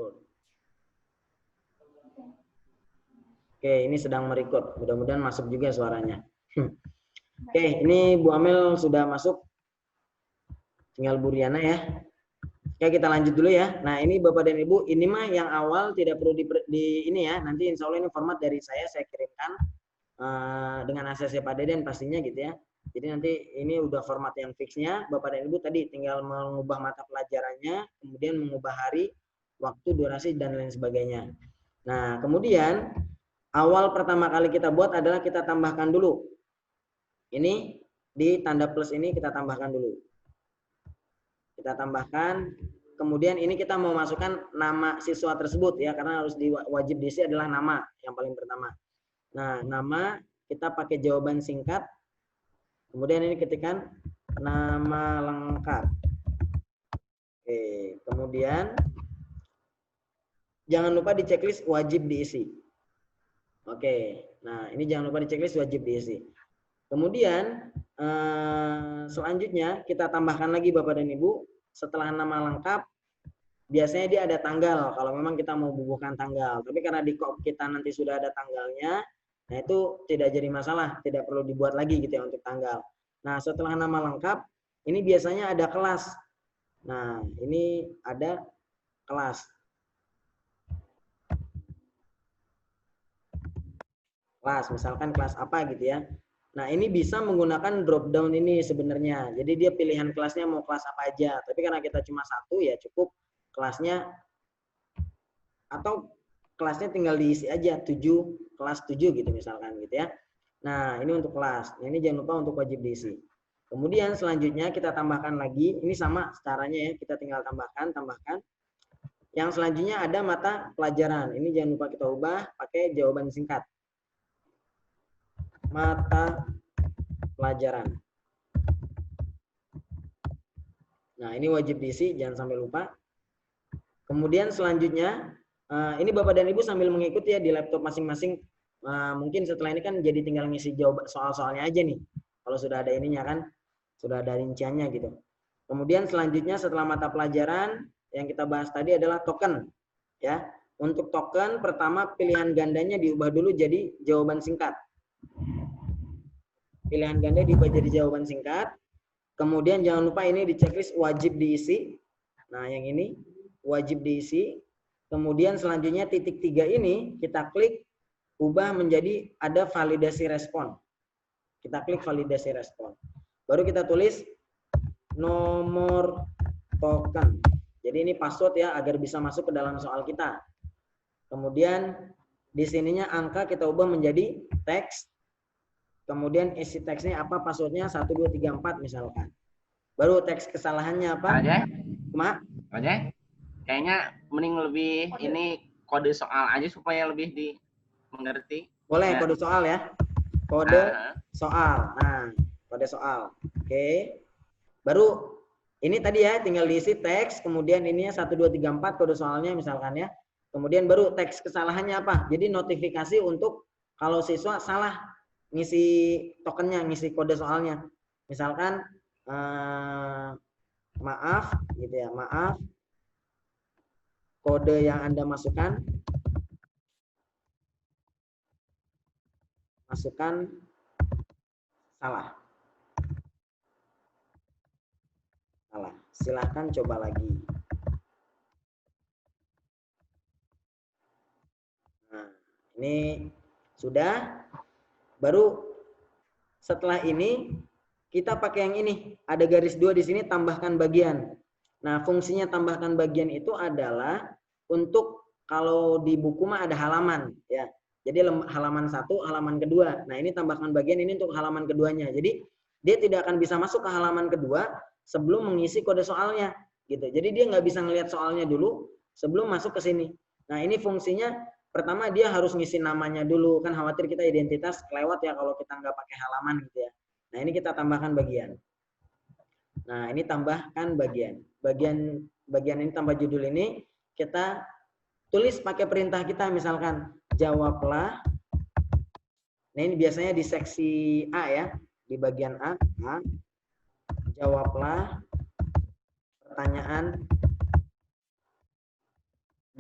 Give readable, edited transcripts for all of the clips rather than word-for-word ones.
Record. Oke, ini sedang merecord. Mudah-mudahan masuk juga suaranya. Oke, ini Bu Amel sudah masuk. Tinggal Bu Riana ya. Oke, kita lanjut dulu ya. Nah, ini Bapak dan Ibu, ini mah yang awal tidak perlu di ini ya. Nanti insya Allah ini format dari saya kirimkan dengan ACC Pak Deden pastinya gitu ya. Jadi nanti ini udah format yang fixnya. Bapak dan Ibu tadi tinggal mengubah mata pelajarannya, kemudian mengubah hari, waktu, durasi, dan lain sebagainya. Nah, kemudian awal pertama kali kita buat adalah kita tambahkan dulu. Ini di tanda plus ini kita tambahkan dulu. Kita tambahkan, kemudian ini kita mau masukkan nama siswa tersebut ya, karena harus wajib diisi adalah nama yang paling pertama. Nah, nama kita pakai jawaban singkat. Kemudian ini ketikkan nama lengkap. Oke, kemudian jangan lupa di checklist wajib diisi. Oke, nah ini jangan lupa di checklist wajib diisi. Kemudian selanjutnya kita tambahkan lagi Bapak dan Ibu, setelah nama lengkap, biasanya dia ada tanggal kalau memang kita mau bubuhkan tanggal. Tapi karena di kop kita nanti sudah ada tanggalnya, nah itu tidak jadi masalah, tidak perlu dibuat lagi gitu ya untuk tanggal. Nah, setelah nama lengkap, ini biasanya ada kelas. Nah, ini ada kelas. Kelas, misalkan kelas apa gitu ya. Nah, ini bisa menggunakan drop down ini sebenarnya. Jadi dia pilihan kelasnya mau kelas apa aja. Tapi karena kita cuma satu ya cukup kelasnya, atau kelasnya tinggal diisi aja 7, kelas 7 gitu misalkan gitu ya. Nah, ini untuk kelas. Nah, ini jangan lupa untuk wajib diisi. Kemudian selanjutnya kita tambahkan lagi, ini sama caranya ya, kita tinggal tambahkan. Yang selanjutnya ada mata pelajaran. Ini jangan lupa kita ubah pakai jawaban singkat. Mata pelajaran. Nah, ini wajib diisi, jangan sampai lupa. Kemudian selanjutnya, ini Bapak dan Ibu sambil mengikuti ya di laptop masing-masing. Mungkin setelah ini kan jadi tinggal ngisi jawab soal-soalnya aja nih. Kalau sudah ada ininya kan, sudah ada rinciannya gitu. Kemudian selanjutnya setelah mata pelajaran, yang kita bahas tadi adalah token. Ya, untuk token pertama pilihan gandanya diubah dulu jadi jawaban singkat. Pilihan ganda diubah jadi jawaban singkat. Kemudian jangan lupa ini di checklist wajib diisi. Nah, yang ini wajib diisi. Kemudian selanjutnya titik 3 ini kita klik ubah menjadi ada validasi respon. Kita klik validasi respon. Baru kita tulis nomor token. Jadi ini password ya agar bisa masuk ke dalam soal kita. Kemudian di sininya angka kita ubah menjadi teks. Kemudian isi teksnya apa, passwordnya 1, 2, 3, 4 misalkan. Baru teks kesalahannya apa? Oke. Kayaknya mending lebih ini kode soal aja supaya lebih dimengerti. Boleh ya. Kode soal ya. Kode soal. Nah, kode soal. Oke. Baru ini tadi ya tinggal diisi teks, kemudian ininya 1, 2, 3, 4 kode soalnya misalkan ya. Kemudian baru teks kesalahannya apa? Jadi notifikasi untuk kalau siswa salah ngisi tokennya, ngisi kode soalnya. Misalkan maaf gitu ya, maaf kode yang Anda masukkan salah. Silahkan coba lagi. Nah, ini sudah. Baru setelah ini kita pakai yang ini. Ada garis 2 di sini, tambahkan bagian. Nah, fungsinya tambahkan bagian itu adalah untuk kalau di buku mah ada halaman ya. Jadi halaman 1, halaman kedua. Nah, ini tambahkan bagian ini untuk halaman keduanya. Jadi dia tidak akan bisa masuk ke halaman kedua sebelum mengisi kode soalnya gitu. Jadi dia nggak bisa ngelihat soalnya dulu sebelum masuk ke sini. Nah, ini fungsinya pertama dia harus ngisi namanya dulu, kan khawatir kita identitas kelewat ya kalau kita nggak pakai halaman gitu ya. Nah, ini kita tambahkan bagian. Nah, ini tambahkan bagian. Bagian ini tambah judul ini kita tulis pakai perintah kita, misalkan jawablah. Nah, ini biasanya di seksi A ya, di bagian A. Jawablah pertanyaan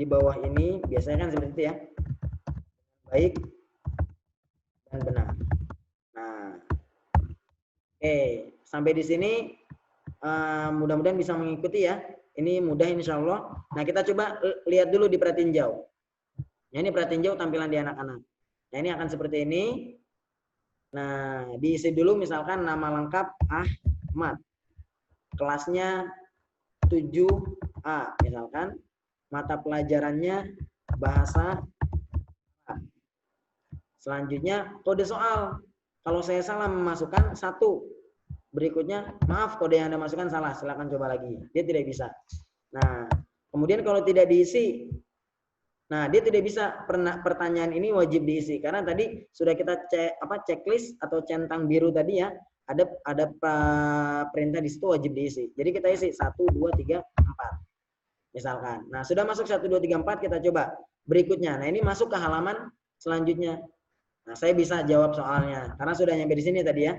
di bawah ini biasanya kan seperti itu ya. Baik dan benar. Nah, oke, sampai di sini mudah-mudahan bisa mengikuti ya. Ini mudah insya Allah. Nah, kita coba lihat dulu di pratinjau. Nah, ini pratinjau tampilan di anak-anak. Nah, ini akan seperti ini. Nah, diisi dulu misalkan nama lengkap Ahmad. Kelasnya 7A misalkan. Mata pelajarannya bahasa Arab. Selanjutnya kode soal. Kalau saya salah memasukkan 1. Berikutnya, maaf kode yang Anda masukkan salah, silakan coba lagi. Dia tidak bisa. Nah, kemudian kalau tidak diisi, nah dia tidak bisa. Pertanyaan ini wajib diisi karena tadi sudah kita checklist atau centang biru tadi ya. Ada perintah di situ wajib diisi. Jadi kita isi 1, 2, 3, 4. Misalkan. Nah, sudah masuk 1, 2, 3, 4, kita coba. Berikutnya. Nah, ini masuk ke halaman selanjutnya. Nah, saya bisa jawab soalnya karena sudah nyampe di sini tadi ya.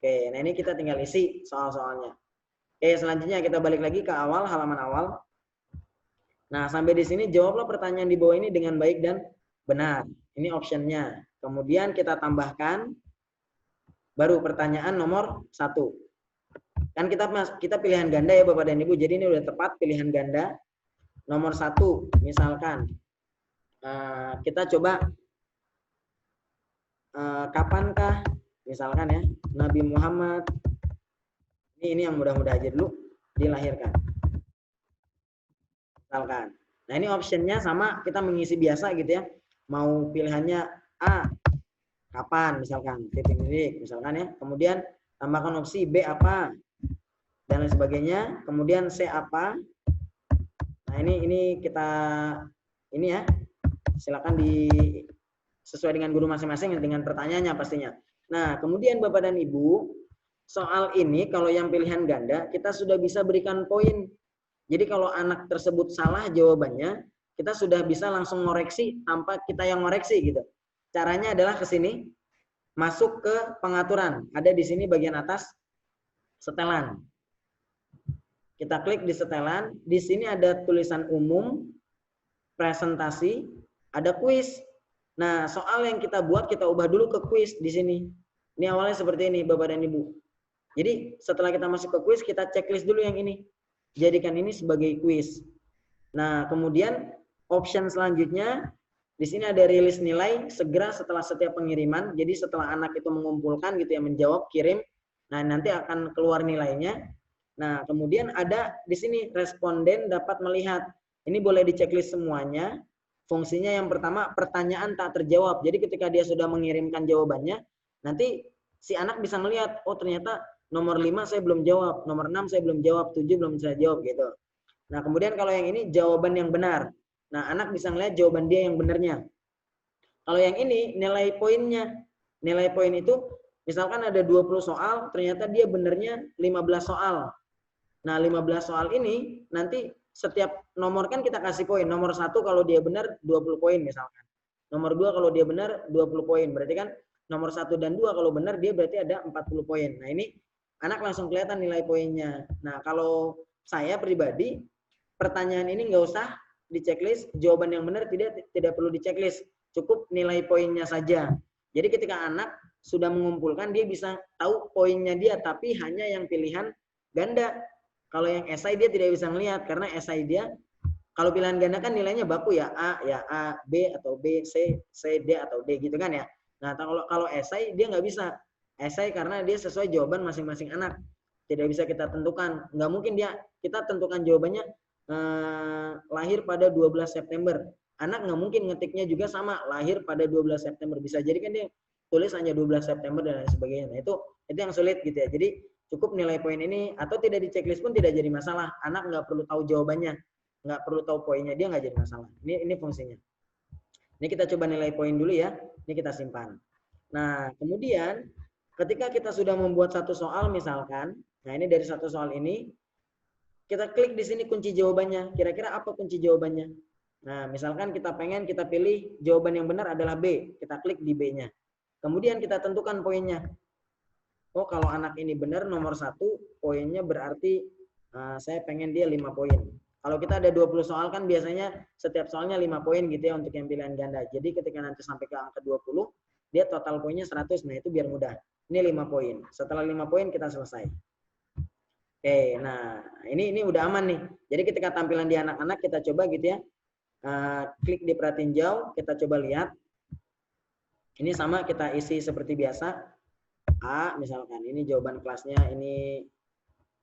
Oke, nah ini kita tinggal isi soal-soalnya. Oke, selanjutnya kita balik lagi ke awal, halaman awal. Nah, sampai di sini jawablah pertanyaan di bawah ini dengan baik dan benar. Ini optionnya. Kemudian kita tambahkan baru pertanyaan nomor 1. Kan kita pilihan ganda ya Bapak dan Ibu. Jadi ini udah tepat pilihan ganda. Nomor 1 misalkan kita coba kapankah misalkan ya Nabi Muhammad ini yang mudah-mudah aja dulu dilahirkan. Misalkan. Nah, ini optionnya sama kita mengisi biasa gitu ya. Mau pilihannya A kapan misalkan titik-titik misalkan ya. Kemudian tambahkan opsi B apa dan lain sebagainya. Kemudian C apa. Nah, ini kita ini ya. Silakan sesuai dengan guru masing-masing dengan pertanyaannya pastinya. Nah, kemudian Bapak dan Ibu, soal ini kalau yang pilihan ganda, kita sudah bisa berikan poin. Jadi kalau anak tersebut salah jawabannya, kita sudah bisa langsung ngoreksi tanpa kita yang ngoreksi gitu. Caranya adalah ke sini, masuk ke pengaturan. Ada di sini bagian atas, setelan. Kita klik di setelan, di sini ada tulisan umum, presentasi, ada kuis. Nah, soal yang kita buat kita ubah dulu ke kuis di sini. Ini awalnya seperti ini Bapak dan Ibu. Jadi setelah kita masuk ke kuis, kita checklist dulu yang ini. Jadikan ini sebagai kuis. Nah, kemudian option selanjutnya di sini ada rilis nilai segera setelah setiap pengiriman. Jadi setelah anak itu mengumpulkan gitu ya, menjawab, kirim. Nah, nanti akan keluar nilainya. Nah, kemudian ada di sini responden dapat melihat. Ini boleh di checklist semuanya. Fungsinya yang pertama, pertanyaan tak terjawab. Jadi ketika dia sudah mengirimkan jawabannya, nanti si anak bisa melihat, oh ternyata nomor 5 saya belum jawab, nomor 6 saya belum jawab, 7 belum saya jawab gitu. Nah, kemudian kalau yang ini jawaban yang benar. Nah, anak bisa melihat jawaban dia yang benarnya. Kalau yang ini nilai poinnya. Nilai poin itu misalkan ada 20 soal, ternyata dia benarnya 15 soal. Nah, 15 soal ini nanti setiap nomor kan kita kasih poin. Nomor 1 kalau dia benar 20 poin misalkan. Nomor 2 kalau dia benar 20 poin. Berarti kan nomor 1 dan 2 kalau benar dia berarti ada 40 poin. Nah, ini anak langsung kelihatan nilai poinnya. Nah, kalau saya pribadi pertanyaan ini nggak usah di checklist, jawaban yang benar tidak perlu di checklist. Cukup nilai poinnya saja. Jadi ketika anak sudah mengumpulkan dia bisa tahu poinnya dia tapi hanya yang pilihan ganda. Kalau yang esai dia tidak bisa melihat karena esai dia kalau pilihan ganda kan nilainya baku ya A, B atau B, C, D atau D gitu kan ya. Nah, kalau esai dia nggak bisa. Esai karena dia sesuai jawaban masing-masing anak. Tidak bisa kita tentukan. Nggak mungkin kita tentukan jawabannya lahir pada 12 September. Anak nggak mungkin ngetiknya juga sama lahir pada 12 September. Bisa jadi kan dia tulis hanya 12 September dan lain sebagainya. Nah, itu yang sulit gitu ya. Jadi cukup nilai poin ini atau tidak di checklist pun tidak jadi masalah. Anak nggak perlu tahu jawabannya, nggak perlu tahu poinnya, dia nggak jadi masalah. Ini fungsinya. Ini kita coba nilai poin dulu ya. Ini kita simpan. Nah, kemudian ketika kita sudah membuat satu soal misalkan, nah ini dari satu soal ini, kita klik di sini kunci jawabannya. Kira-kira apa kunci jawabannya? Nah, misalkan kita pilih jawaban yang benar adalah B. Kita klik di B-nya. Kemudian kita tentukan poinnya. Oh, kalau anak ini benar nomor 1, poinnya berarti saya pengen dia 5 poin. Kalau kita ada 20 soal kan biasanya setiap soalnya 5 poin gitu ya untuk yang pilihan ganda. Jadi ketika nanti sampai ke angka 20, dia total poinnya 100. Nah, itu biar mudah. Ini 5 poin. Setelah 5 poin kita selesai. Oke, nah ini udah aman nih. Jadi ketika tampilan di anak-anak kita coba gitu ya. Klik di perhatiin jauh, kita coba lihat. Ini sama kita isi seperti biasa. A misalkan, ini jawaban kelasnya, ini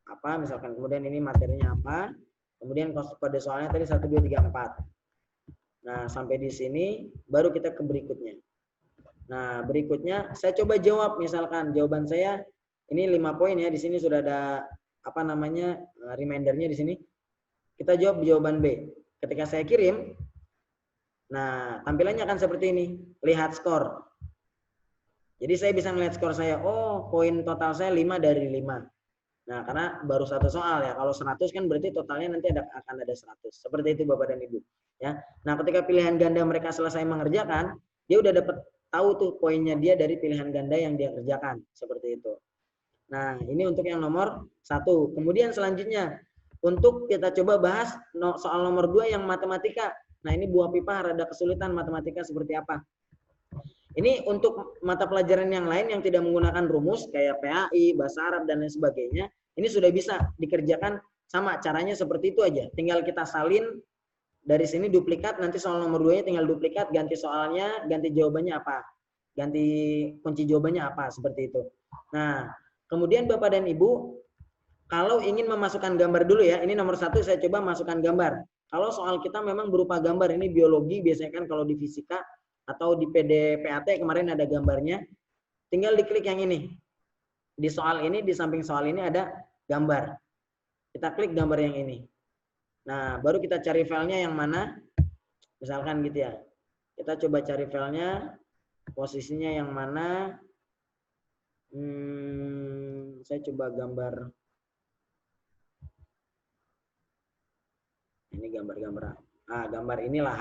apa misalkan, kemudian ini materinya apa, kemudian kode soalnya tadi 1, 2, 3, 4. Nah, sampai di sini baru kita ke berikutnya. Nah, berikutnya saya coba jawab, misalkan jawaban saya ini 5 poin ya, di sini sudah ada apa namanya remindernya di sini. Kita jawab jawaban B. Ketika saya kirim, nah tampilannya akan seperti ini, lihat skor. Jadi saya bisa melihat skor saya, oh poin total saya 5 dari 5. Nah, karena baru 1 soal ya. Kalau 100 kan berarti totalnya nanti akan ada 100. Seperti itu Bapak dan Ibu. Ya. Nah, ketika pilihan ganda mereka selesai mengerjakan, dia udah dapat tahu tuh poinnya dia dari pilihan ganda yang dia kerjakan. Seperti itu. Nah, ini untuk yang nomor 1. Kemudian selanjutnya, untuk kita coba bahas soal nomor 2 yang matematika. Nah, ini buah pipa rada kesulitan matematika seperti apa. Ini untuk mata pelajaran yang lain yang tidak menggunakan rumus kayak PAI, bahasa Arab dan lain sebagainya, ini sudah bisa dikerjakan sama caranya seperti itu aja. Tinggal kita salin dari sini duplikat, nanti soal nomor 2-nya tinggal duplikat, ganti soalnya, ganti jawabannya apa. Ganti kunci jawabannya apa, seperti itu. Nah, kemudian Bapak dan Ibu, kalau ingin memasukkan gambar dulu ya, ini nomor 1 saya coba masukkan gambar. Kalau soal kita memang berupa gambar, ini biologi biasanya kan kalau di fisika, atau di PDPAT kemarin ada gambarnya, tinggal diklik yang ini. Di soal ini, di samping soal ini ada gambar. Kita klik gambar yang ini. Nah, baru kita cari filenya yang mana. Misalkan gitu ya. Kita coba cari filenya, posisinya yang mana. Saya coba gambar. Ini gambar-gambar. Gambar inilah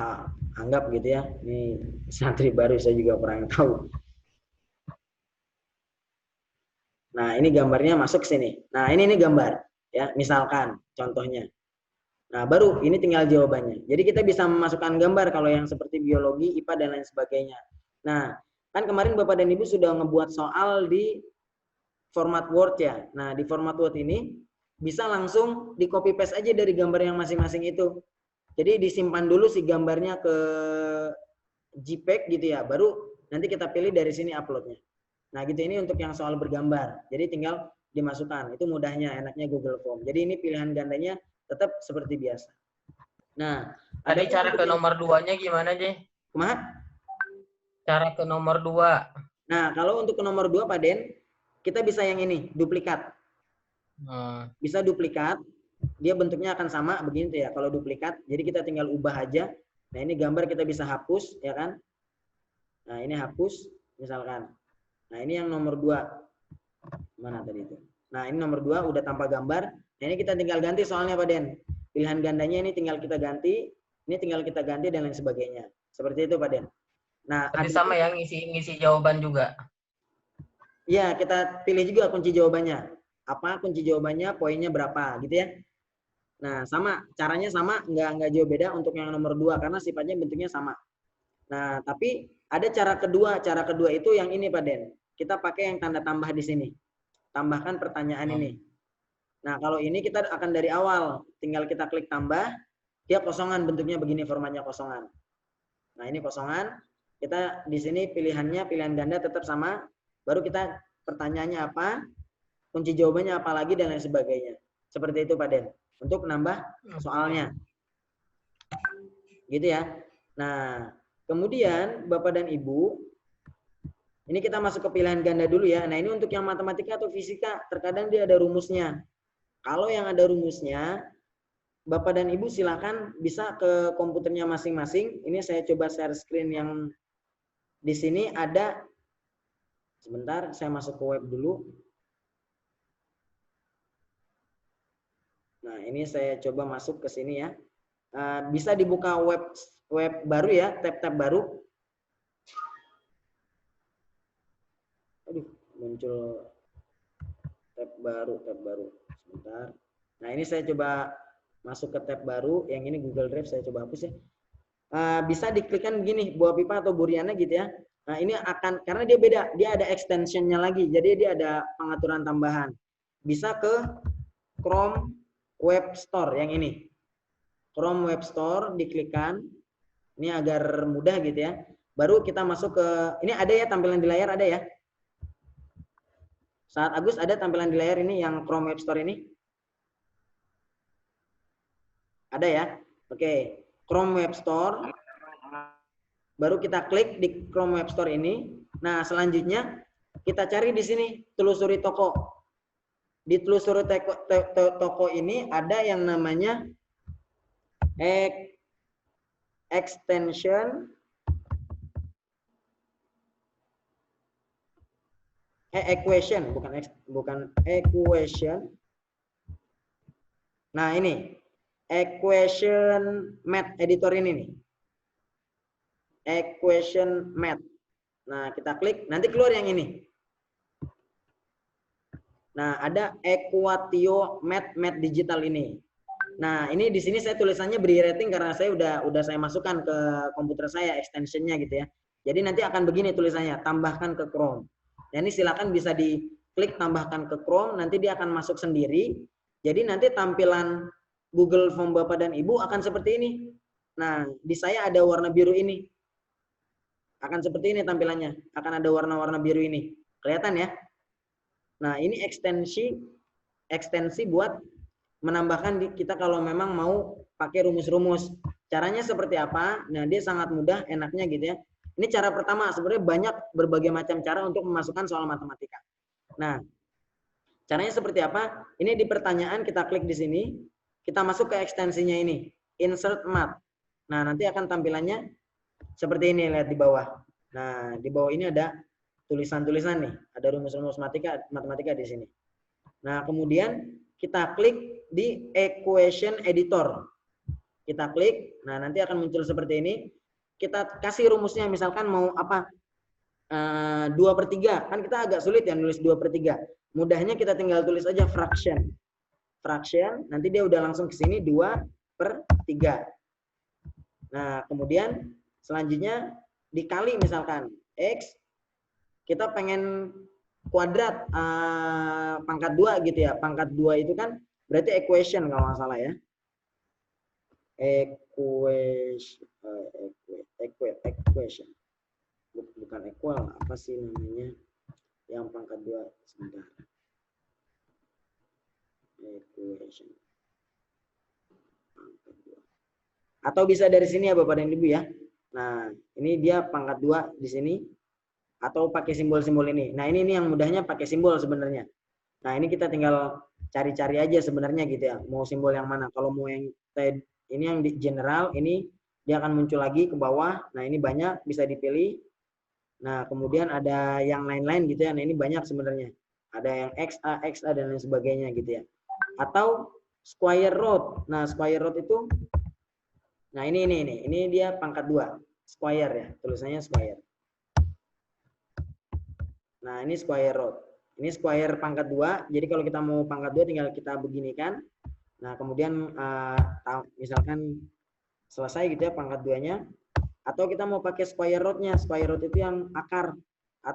anggap gitu ya. Ini santri baru, saya juga kurang tahu. Nah, ini gambarnya masuk sini. Nah, ini gambar ya, misalkan contohnya. Nah, baru ini tinggal jawabannya. Jadi kita bisa memasukkan gambar kalau yang seperti biologi, IPA dan lain sebagainya. Nah, kan kemarin Bapak dan Ibu sudah ngebuat soal di format Word ya. Nah, di format Word ini bisa langsung di copy paste aja dari gambar yang masing-masing itu. Jadi disimpan dulu si gambarnya ke JPEG gitu ya, baru nanti kita pilih dari sini uploadnya. Nah, gitu, ini untuk yang soal bergambar. Jadi tinggal dimasukkan. Itu mudahnya, enaknya Google Form. Jadi ini pilihan gandanya tetap seperti biasa. Nah, tadi cara ke nomor 2-nya gimana, Jay? Kumaha? Cara ke nomor 2. Nah, kalau untuk ke nomor 2, Pak Den, kita bisa yang ini, duplikat. Bisa duplikat. Dia bentuknya akan sama begini tuh ya, kalau duplikat. Jadi kita tinggal ubah aja. Nah, ini gambar kita bisa hapus, ya kan? Nah, ini hapus, misalkan. Nah, ini yang nomor 2. Mana tadi itu? Nah, ini nomor 2 udah tanpa gambar. Nah, ini kita tinggal ganti soalnya Pak Den. Pilihan gandanya ini tinggal kita ganti, ini tinggal kita ganti dan lain sebagainya. Seperti itu Pak Den. Nah, berarti sama yang ngisi jawaban juga. Iya, kita pilih juga kunci jawabannya. Apa kunci jawabannya, poinnya berapa gitu ya. Nah, sama, caranya sama, nggak jauh beda untuk yang nomor 2 karena sifatnya bentuknya sama. Nah, tapi ada cara kedua. Cara kedua itu yang ini Pak Den. Kita pakai yang tanda tambah di sini. Tambahkan pertanyaan ini. Nah, kalau ini kita akan dari awal. Tinggal kita klik tambah. Dia kosongan bentuknya begini, formatnya kosongan. Nah, ini kosongan. Kita di sini pilihannya, pilihan ganda tetap sama. Baru kita pertanyaannya apa, kunci jawabannya apa lagi, dan lain sebagainya. Seperti itu Pak Den. Untuk menambah soalnya. Gitu ya. Nah, kemudian Bapak dan Ibu, ini kita masuk ke pilihan ganda dulu ya. Nah, ini untuk yang matematika atau fisika, terkadang dia ada rumusnya. Kalau yang ada rumusnya, Bapak dan Ibu silakan bisa ke komputernya masing-masing. Ini saya coba share screen yang di sini ada. Sebentar, saya masuk ke web dulu. Nah, ini saya coba masuk ke sini ya. Bisa dibuka web baru ya, tab-tab baru. Aduh, muncul tab baru. Sebentar. Nah, ini saya coba masuk ke tab baru, yang ini Google Drive, saya coba hapus ya. Bisa diklikkan gini, Bu Apipah atau Bu Riana gitu ya. Nah, ini akan, karena dia beda, dia ada extensionnya lagi, jadi dia ada pengaturan tambahan. Bisa ke Chrome Web Store yang ini. Chrome Web Store diklikkan, ini agar mudah gitu ya. Baru kita masuk ke, ini ada ya tampilan di layar, ada ya. Saat Agus ada tampilan di layar ini yang Chrome Web Store ini. Ada ya. Oke, Chrome Web Store. Baru kita klik di Chrome Web Store ini. Nah, selanjutnya kita cari di sini, telusuri toko. Di telusuri toko ini ada yang namanya extension equation, bukan equation. Nah, ini equation math editor ini nih. Equation math. Nah, kita klik, nanti keluar yang ini. Nah, ada Equatio Math Digital ini. Nah, ini di sini saya tulisannya beri rating karena saya udah saya masukkan ke komputer saya extensionnya gitu ya. Jadi nanti akan begini tulisannya, tambahkan ke Chrome. Nah, ini silakan bisa diklik tambahkan ke Chrome, nanti dia akan masuk sendiri. Jadi nanti tampilan Google Form Bapak dan Ibu akan seperti ini. Nah, di saya ada warna biru ini. Akan seperti ini tampilannya. Akan ada warna-warna biru ini. Kelihatan ya? Nah, ini ekstensi buat menambahkan kita kalau memang mau pakai rumus-rumus. Caranya seperti apa? Nah, dia sangat mudah, enaknya gitu ya. Ini cara pertama, sebenarnya banyak berbagai macam cara untuk memasukkan soal matematika. Nah, caranya seperti apa? Ini di pertanyaan kita klik di sini, kita masuk ke ekstensinya ini, insert math. Nah, nanti akan tampilannya seperti ini, lihat di bawah. Nah, di bawah ini ada tulisan-tulisan nih, ada rumus-rumus matematika di sini. Nah, kemudian kita klik di equation editor. Kita klik, nah nanti akan muncul seperti ini. Kita kasih rumusnya, misalkan mau apa? 2/3, kan kita agak sulit ya nulis 2/3. Mudahnya kita tinggal tulis aja fraction. Fraction, nanti dia udah langsung ke sini 2/3. Nah, kemudian selanjutnya dikali misalkan X, kita pengen kuadrat pangkat 2 gitu ya. Pangkat 2 itu kan berarti equation kalau nggak salah ya. Equation. Bukan equal, apa sih namanya? Yang pangkat 2 sebentar. Equation. Pangkat 2. Atau bisa dari sini ya Bapak dan Ibu ya. Nah, ini dia pangkat 2 di sini. Atau pakai simbol-simbol ini. Nah, ini yang mudahnya pakai simbol sebenarnya. Nah, ini kita tinggal cari-cari aja sebenarnya gitu ya. Mau simbol yang mana. Kalau mau yang ini yang di general, ini dia akan muncul lagi ke bawah. Nah, ini banyak bisa dipilih. Nah, kemudian ada yang lain-lain gitu ya. Nah, ini banyak sebenarnya. Ada yang XA, dan lain sebagainya gitu ya. Atau square root. Nah, square root itu, nah ini dia pangkat 2. Square ya, tulisannya square. Nah, ini square root. Ini square pangkat 2. Jadi kalau kita mau pangkat 2 tinggal kita beginikan. Nah, kemudian misalkan selesai gitu ya pangkat 2-nya. Atau kita mau pakai square root-nya. Square root itu yang akar.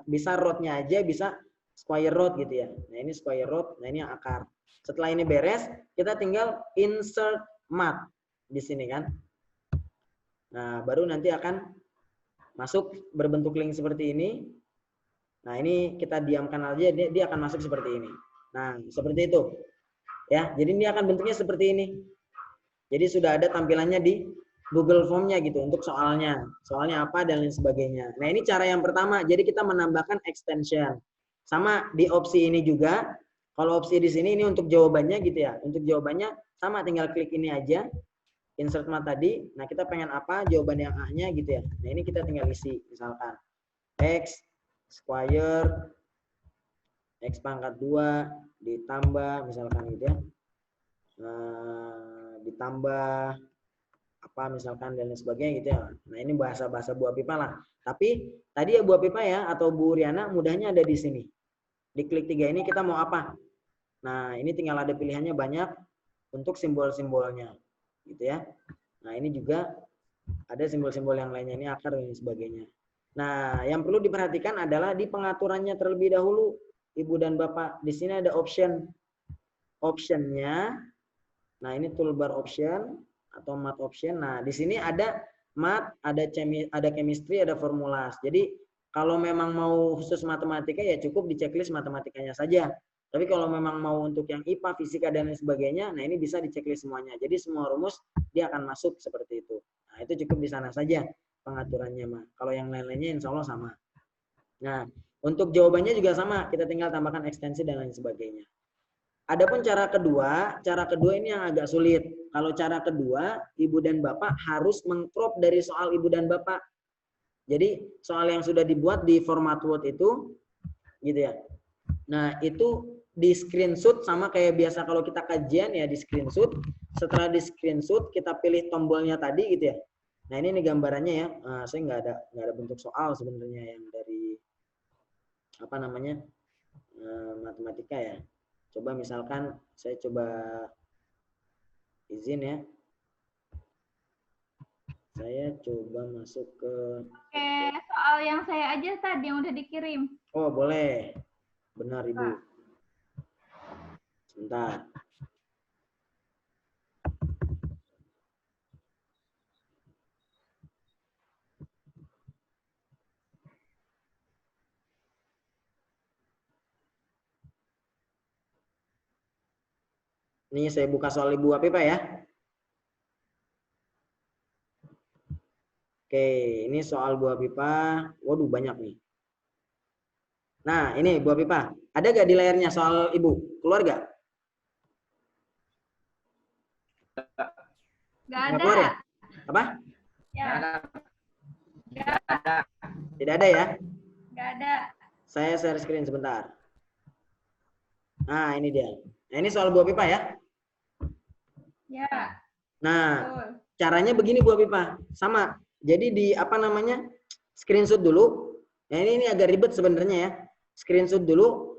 Bisa root-nya aja, bisa square root gitu ya. Nah, ini square root, nah ini yang akar. Setelah ini beres, kita tinggal insert math di sini kan. Nah, baru nanti akan masuk berbentuk link seperti ini. Nah, ini kita diamkan aja, dia akan masuk seperti ini. Nah, seperti itu. Ya, jadi ini akan bentuknya seperti ini. Jadi sudah ada tampilannya di Google Form-nya gitu untuk soalnya. Soalnya apa dan lain sebagainya. Nah, ini cara yang pertama. Jadi kita menambahkan extension. Sama di opsi ini juga. Kalau opsi di sini ini untuk jawabannya gitu ya. Untuk jawabannya sama, tinggal klik ini aja. Insert math tadi. Nah, kita pengen apa? Jawaban yang A-nya gitu ya. Nah, ini kita tinggal isi misalkan X square X pangkat 2 ditambah misalkan gitu ya. Ditambah apa misalkan dan lain sebagainya gitu ya. Nah, ini bahasa-bahasa Bu Apipah lah. Tapi tadi ya Bu Apipah ya atau Bu Riana mudahnya ada di sini. Di klik 3 ini kita mau apa? Nah, ini tinggal ada pilihannya banyak untuk simbol-simbolnya. gitu ya. Nah, ini juga ada simbol-simbol yang lainnya, ini akar dan sebagainya. Nah, yang perlu diperhatikan adalah di pengaturannya terlebih dahulu, Ibu dan Bapak. Di sini ada optionnya. Nah, ini toolbar option atau math option. Nah, di sini ada math, ada chemistry, ada formulas. Jadi, kalau memang mau khusus matematika ya cukup di checklist matematikanya saja. Tapi kalau memang mau untuk yang IPA, fisika, dan lain sebagainya, nah ini bisa di checklist semuanya. Jadi semua rumus dia akan masuk seperti itu. Nah, itu cukup di sana saja pengaturannya, mah. Kalau yang lain-lainnya insya Allah sama. Nah, untuk jawabannya juga sama. Kita tinggal tambahkan ekstensi dan lain sebagainya. Adapun cara kedua ini yang agak sulit. Kalau cara kedua, Ibu dan Bapak harus mengcrop dari soal Ibu dan Bapak. Jadi soal yang sudah dibuat di format Word itu, gitu ya. Nah, itu di screenshot sama kayak biasa kalau kita kajian ya di screenshot. Setelah di screenshot kita pilih tombolnya tadi gitu ya. Nah, ini gambarannya ya. Saya nggak ada bentuk soal sebenarnya yang dari apa namanya matematika ya. Coba misalkan saya coba izin ya. Saya coba masuk ke. Oke, soal yang saya aja tadi yang udah dikirim. Oh, boleh. Benar, Ibu. Sebentar. Ini saya buka soal Ibu Apipah ya. Oke, ini soal Bu Apipah. Waduh, banyak nih. Nah, ini Bu Apipah. Ada gak di layarnya soal Ibu? Keluar gak? Nggak Nggak ada. keluar ya? Apa? Ya, Nggak ada. Tidak ada ya? nggak ada. Saya share screen sebentar. Nah, ini dia. Nah, ini soal Bu Apipah ya. Ya, Nah, betul. caranya begini Bu Apipah. Sama. Jadi di apa namanya? Screenshot dulu. Nah, ini agak ribet sebenarnya ya. Screenshot dulu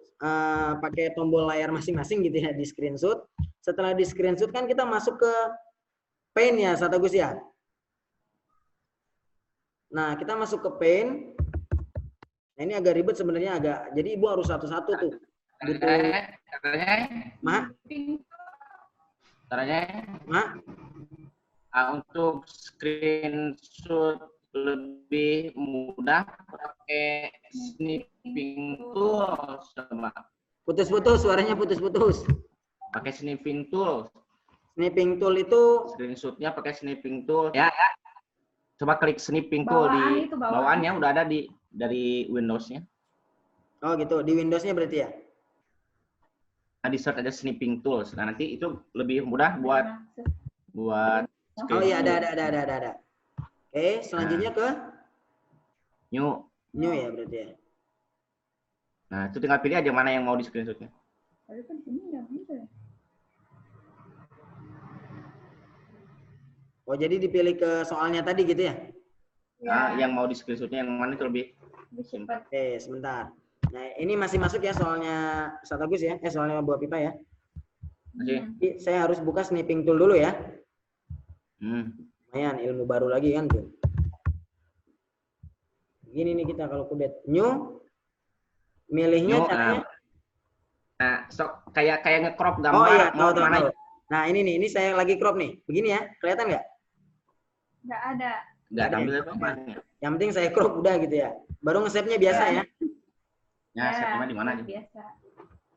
pakai tombol layar masing-masing gitu ya di screenshot. Setelah di screenshot kan kita masuk ke Paint ya, Satagus ya. Nah, kita masuk ke Paint. Nah, ini agak ribet sebenarnya jadi Ibu harus satu-satu tuh. Mak, Untuk screenshot lebih mudah pakai snipping tool sama. putus-putus, suaranya putus-putus. Pakai snipping tool. Snipping tool itu Screenshotnya pakai snipping tool. Ya. Coba klik snipping tool di bawaannya udah ada dari Windows-nya. oh gitu, di Windows-nya berarti ya. Nah, di search ada snipping tools. Nah, nanti itu lebih mudah buat Oh iya, ada. Oke, selanjutnya ke new ya berarti ya. Nah, itu tinggal pilih aja mana yang mau di screenshotnya. Oh, jadi dipilih ke soalnya tadi gitu ya? Nah, yang mau di screenshotnya yang mana itu lebih cepat. Oke, sebentar. Nah, ini masih masuk ya soalnya Satagus ya? Soalnya Bu Apipah ya? Masih. Jadi, saya harus buka snipping tool dulu ya. Lumayan, ilmu baru lagi kan tuh. Gini nih kita kalau kudet. New, milihnya caranya. Nah, kayak nge-crop gambar. Oh iya, tahu. Nah, ini saya lagi crop nih. Begini ya, kelihatan nggak? Nggak ada. Nggak ambil apa? Yang penting saya crop udah gitu ya. Baru nge-save-nya biasa ya. Ya, save-nya di mana aja? Biasa.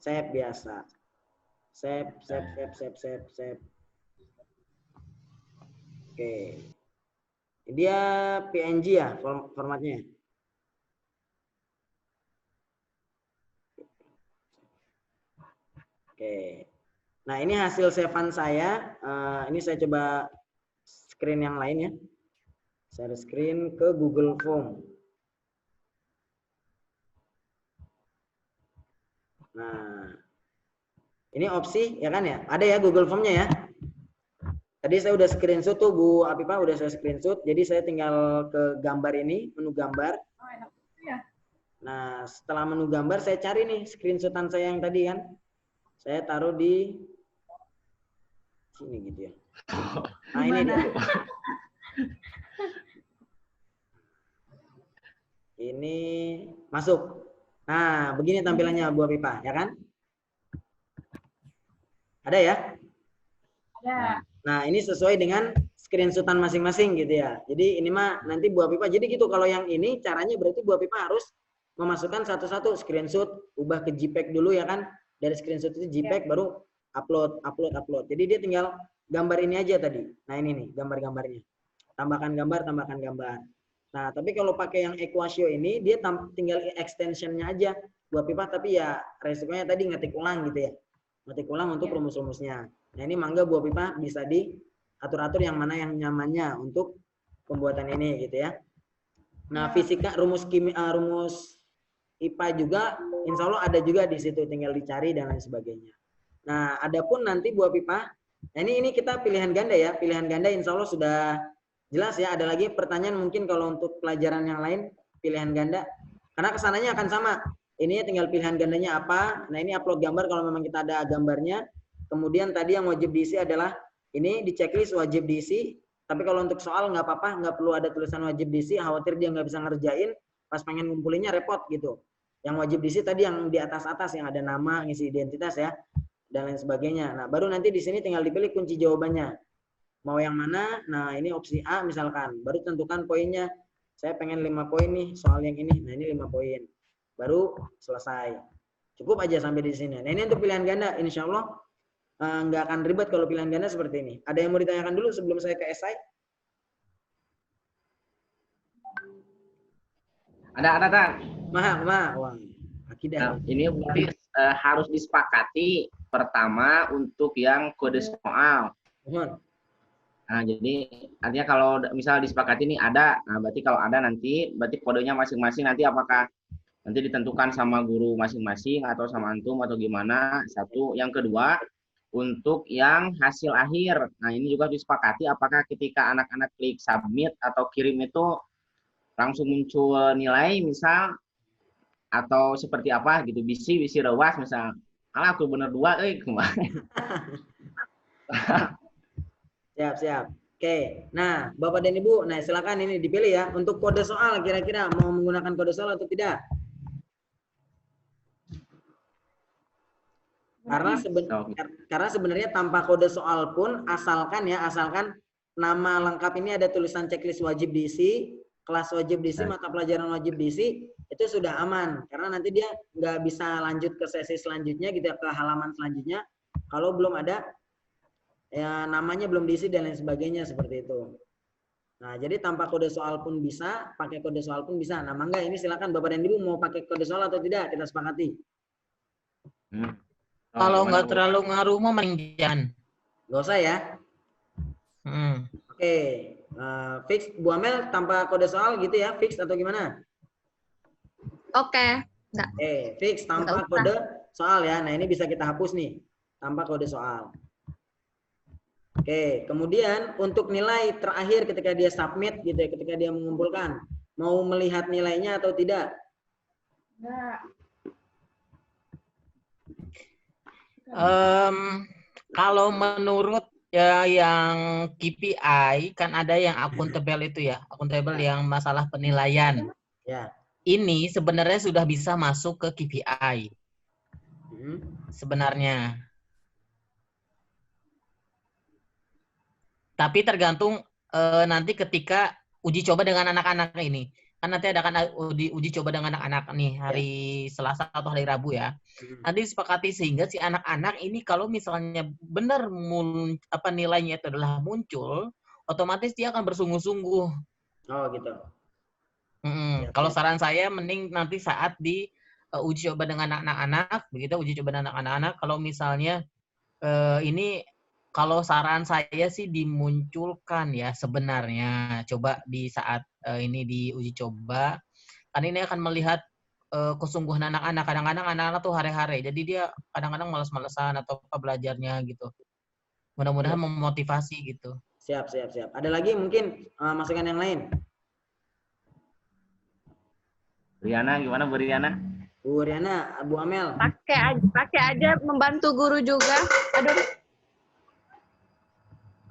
Save biasa. Save. Oke. Dia PNG ya formatnya. Oke. Nah, ini hasil save-an saya. Ini saya coba screen yang lain ya. Share screen ke Google Form. Nah, ini opsi ya kan ya? Ada ya Google Form-nya ya? Tadi saya udah screenshot tuh Bu Apipah, udah saya screenshot. Jadi saya tinggal ke gambar ini, menu gambar. Oh, enak ya. Nah, setelah menu gambar saya cari nih screenshotan saya yang tadi kan. Saya taruh di sini gitu ya. Nah, ini dia. Ini masuk. Nah, begini tampilannya buah pipa, ya kan? Ada ya? Ada. Nah, ini sesuai dengan screenshotan masing-masing gitu ya. Jadi ini mah nanti buah pipa. Jadi gitu, kalau yang ini caranya berarti buah pipa harus memasukkan satu-satu screenshot, ubah ke JPEG dulu ya kan. Dari screenshot itu JPEG baru upload. Jadi dia tinggal gambar ini aja tadi. Nah, ini nih gambar-gambarnya. Tambahkan gambar. Nah, tapi kalau pakai yang Equasio ini dia tinggal extensionnya aja buah pipa, tapi ya resikonya tadi ngetik ulang gitu ya. Ngetik ulang untuk rumus-rumusnya. Nah, ini mangga buah pipa bisa diatur-atur yang mana yang nyamannya untuk pembuatan ini gitu ya. Nah, fisika rumus IPA juga insya Allah ada juga di situ, tinggal dicari dan lain sebagainya. Nah, adapun nanti buah pipa, nah ini kita pilihan ganda ya. Pilihan ganda insya Allah sudah jelas ya. Ada lagi pertanyaan mungkin kalau untuk pelajaran yang lain pilihan ganda, karena kesananya akan sama. Ini tinggal pilihan gandanya apa. Nah, ini upload gambar kalau memang kita ada gambarnya. Kemudian tadi yang wajib diisi adalah ini di checklist wajib diisi. Tapi kalau untuk soal nggak apa-apa, nggak perlu ada tulisan wajib diisi. Khawatir dia nggak bisa ngerjain, pas pengen ngumpulinnya repot gitu. Yang wajib diisi tadi yang di atas-atas yang ada nama, ngisi identitas ya, dan lain sebagainya. Nah, baru nanti di sini tinggal dipilih kunci jawabannya. Mau yang mana? Nah, ini opsi A misalkan. Baru tentukan poinnya. Saya pengen 5 poin nih soal yang ini. Nah, ini 5 poin. Baru selesai. Cukup aja sampai di sini. Nah, ini untuk pilihan ganda. Insya Allah nggak akan ribet kalau pilihan ganda seperti ini. Ada yang mau ditanyakan dulu sebelum saya ke esai? Ada Tan. Wah, akidah. Nah, ini berarti harus disepakati pertama untuk yang kode soal. Nah, jadi artinya kalau misal disepakati ini ada, nah berarti kalau ada nanti berarti kodenya masing-masing nanti apakah nanti ditentukan sama guru masing-masing atau sama antum atau gimana. Satu, yang kedua untuk yang hasil akhir. Nah, ini juga disepakati apakah ketika anak-anak klik submit atau kirim itu langsung muncul nilai misal atau seperti apa gitu, bisi rewas misal. Alah aku bener 2 kemarin. Siap. Oke. Nah, Bapak dan Ibu, nah silakan ini dipilih ya untuk kode soal, kira-kira mau menggunakan kode soal atau tidak? Karena sebenarnya tanpa kode soal pun asalkan nama lengkap ini ada tulisan checklist wajib diisi, kelas wajib diisi, mata pelajaran wajib diisi, itu sudah aman. Karena nanti dia nggak bisa lanjut ke sesi selanjutnya gitu ya, ke halaman selanjutnya kalau belum ada ya namanya belum diisi dan lain sebagainya seperti itu. Nah, jadi tanpa kode soal pun bisa, pakai kode soal pun bisa. Nah, mangga ini silakan Bapak dan Ibu mau pakai kode soal atau tidak, kita sepakati. Kalau nggak terlalu ngaruh mah mending jangan. Nggak usah ya. Oke. Fix Bu Amel tanpa kode soal gitu ya, fix atau gimana? Oke. Fix tanpa kode soal ya. Nah, ini bisa kita hapus nih tanpa kode soal. Oke, kemudian untuk nilai terakhir ketika dia submit gitu ya, ketika dia mengumpulkan, mau melihat nilainya atau tidak? Enggak. Kalau menurut ya yang KPI kan ada yang akuntabel itu ya, akuntabel yang masalah penilaian. Ya. Ini sebenarnya sudah bisa masuk ke KPI. Sebenarnya. Tapi tergantung nanti ketika uji coba dengan anak-anak ini. Kan nanti ada uji coba dengan anak-anak nih hari Selasa atau hari Rabu ya. Nanti disepakati sehingga si anak-anak ini kalau misalnya benar nilainya itu adalah muncul, otomatis dia akan bersungguh-sungguh. Oh gitu. Kalau saran saya mending nanti saat di uji coba dengan anak-anak, begitu uji coba dengan anak-anak, kalau misalnya ini kalau saran saya sih dimunculkan ya sebenarnya. Coba di saat ini di uji coba, kan ini akan melihat kesungguhan anak-anak. Kadang-kadang anak-anak tuh hare-hare, jadi dia kadang-kadang malas-malesan atau apa belajarnya gitu. Mudah-mudahan memotivasi gitu. Siap. Ada lagi mungkin masukan yang lain? Riana, gimana Bu Riana? Bu Riana, Bu Amel. Pakai aja membantu guru juga. Aduh.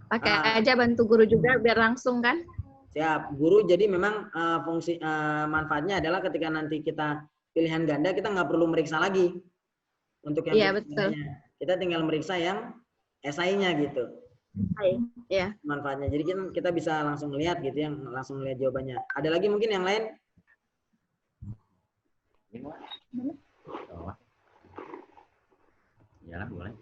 Pakai aja bantu guru juga biar langsung kan? Siap. Guru jadi memang fungsi manfaatnya adalah ketika nanti kita pilihan ganda kita nggak perlu meriksa lagi untuk yang Iya, betul. kita tinggal meriksa yang esainya gitu. Iya. Manfaatnya. Jadi kita bisa langsung lihat gitu yang langsung lihat jawabannya. Ada lagi mungkin yang lain? Ya, boleh.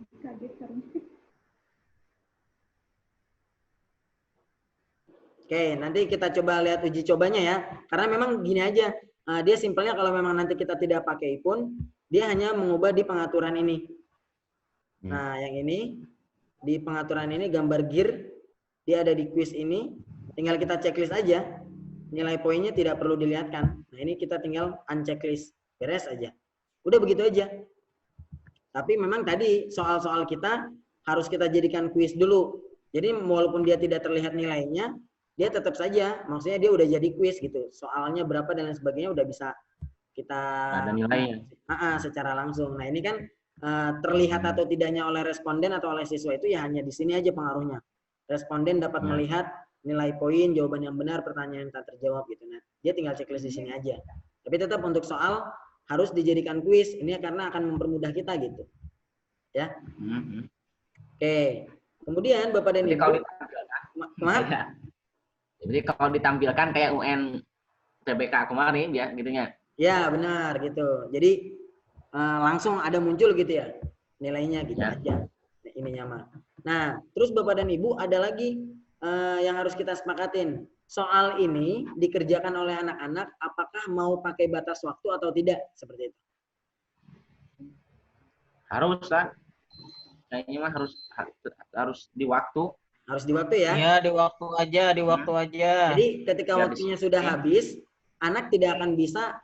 Oke, nanti kita coba lihat uji cobanya ya. Karena memang gini aja, dia simpelnya kalau memang nanti kita tidak pakai pun, dia hanya mengubah di pengaturan ini. Nah, yang ini, di pengaturan ini gambar gear, dia ada di quiz ini, tinggal kita checklist aja. Nilai poinnya tidak perlu dilihatkan. Nah, ini kita tinggal unchecklist, beres aja. Udah begitu aja. Tapi memang tadi soal-soal kita harus kita jadikan quiz dulu. Jadi walaupun dia tidak terlihat nilainya, dia tetap saja, maksudnya dia udah jadi quiz gitu. Soalnya berapa dan lain sebagainya udah bisa kita ada nilainya. Secara langsung. Nah, ini kan terlihat atau tidaknya oleh responden atau oleh siswa itu ya hanya di sini aja pengaruhnya. Responden dapat melihat nilai poin, jawaban yang benar, pertanyaan yang tak terjawab gitu. Nah, dia tinggal checklist di sini aja. Tapi tetap untuk soal harus dijadikan quiz. Ini karena akan mempermudah kita gitu. Ya. Oke. Kemudian Bapak dan Ibu. Kalau ditampilkan, jadi kalau ditampilkan kayak UN PBK kemarin ya gitunya. Ya, benar gitu. Jadi langsung ada muncul gitu ya nilainya gitu aja ininya mah. Nah, terus Bapak dan Ibu ada lagi yang harus kita sepakatin. Soal ini dikerjakan oleh anak-anak apakah mau pakai batas waktu atau tidak seperti itu? Harus kan? Kayaknya mah harus di waktu. Harus di waktu ya? Iya, di waktu aja. Jadi ketika waktunya sudah habis, anak tidak akan bisa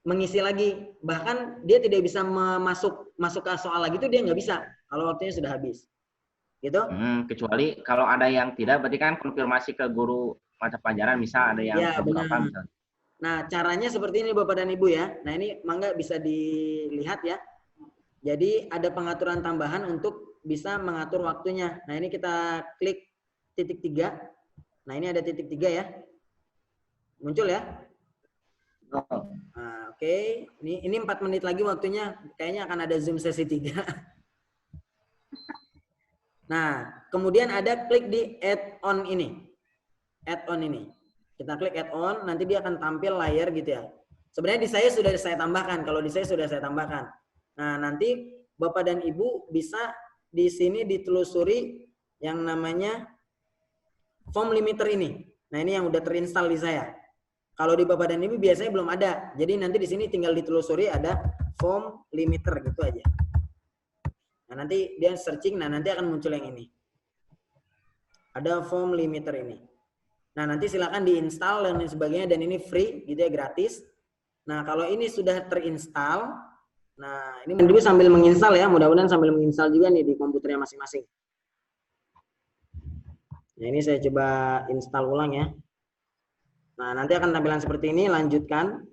mengisi lagi. Bahkan dia tidak bisa masuk ke soal lagi itu dia nggak bisa kalau waktunya sudah habis. Gitu? Kecuali kalau ada yang tidak, berarti kan konfirmasi ke guru mata pelajaran, misal ada yang beberapa misalnya. Nah, caranya seperti ini Bapak dan Ibu ya. Nah, ini mangga bisa dilihat ya. Jadi ada pengaturan tambahan untuk bisa mengatur waktunya. Nah, ini kita klik titik 3. Nah, ini ada titik 3 ya. Muncul ya? Nah, oke. Ini 4 menit lagi waktunya. Kayaknya akan ada Zoom sesi 3. Nah, kemudian ada klik di add-on ini. Add-on ini. Kita klik add-on, nanti dia akan tampil layar gitu ya. Sebenarnya di saya sudah saya tambahkan. Kalau di saya sudah saya tambahkan. Nah, nanti Bapak dan Ibu bisa di sini ditelusuri yang namanya form limiter ini. Nah, ini yang udah terinstall di saya. Kalau di Bapak dan Ibu biasanya belum ada. Jadi nanti di sini tinggal ditelusuri ada form limiter gitu aja. Nah, nanti dia searching, nah nanti akan muncul yang ini. Ada form limiter ini. Nah, nanti silakan diinstal dan lain sebagainya dan ini free gitu ya, gratis. Nah, kalau ini sudah terinstall, nah ini dulu sambil menginstal ya, mudah-mudahan sambil menginstal juga nih di komputernya masing-masing. Nah, ini saya coba install ulang ya. Nah, nanti akan tampilan seperti ini, lanjutkan.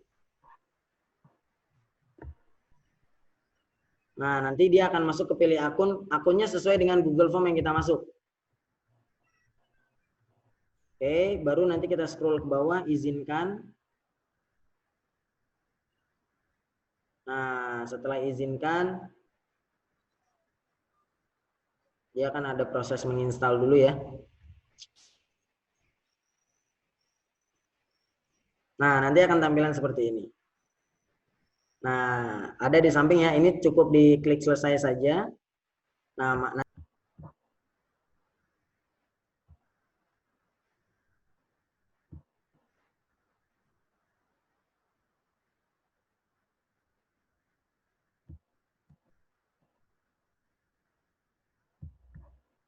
Nah, nanti dia akan masuk ke pilih akun, akunnya sesuai dengan Google Form yang kita masuk. Oke, baru nanti kita scroll ke bawah, izinkan. Nah, setelah izinkan, dia akan ada proses menginstal dulu ya. Nah, nanti akan tampilan seperti ini. Nah, ada di samping ya, ini cukup diklik selesai saja. Nah,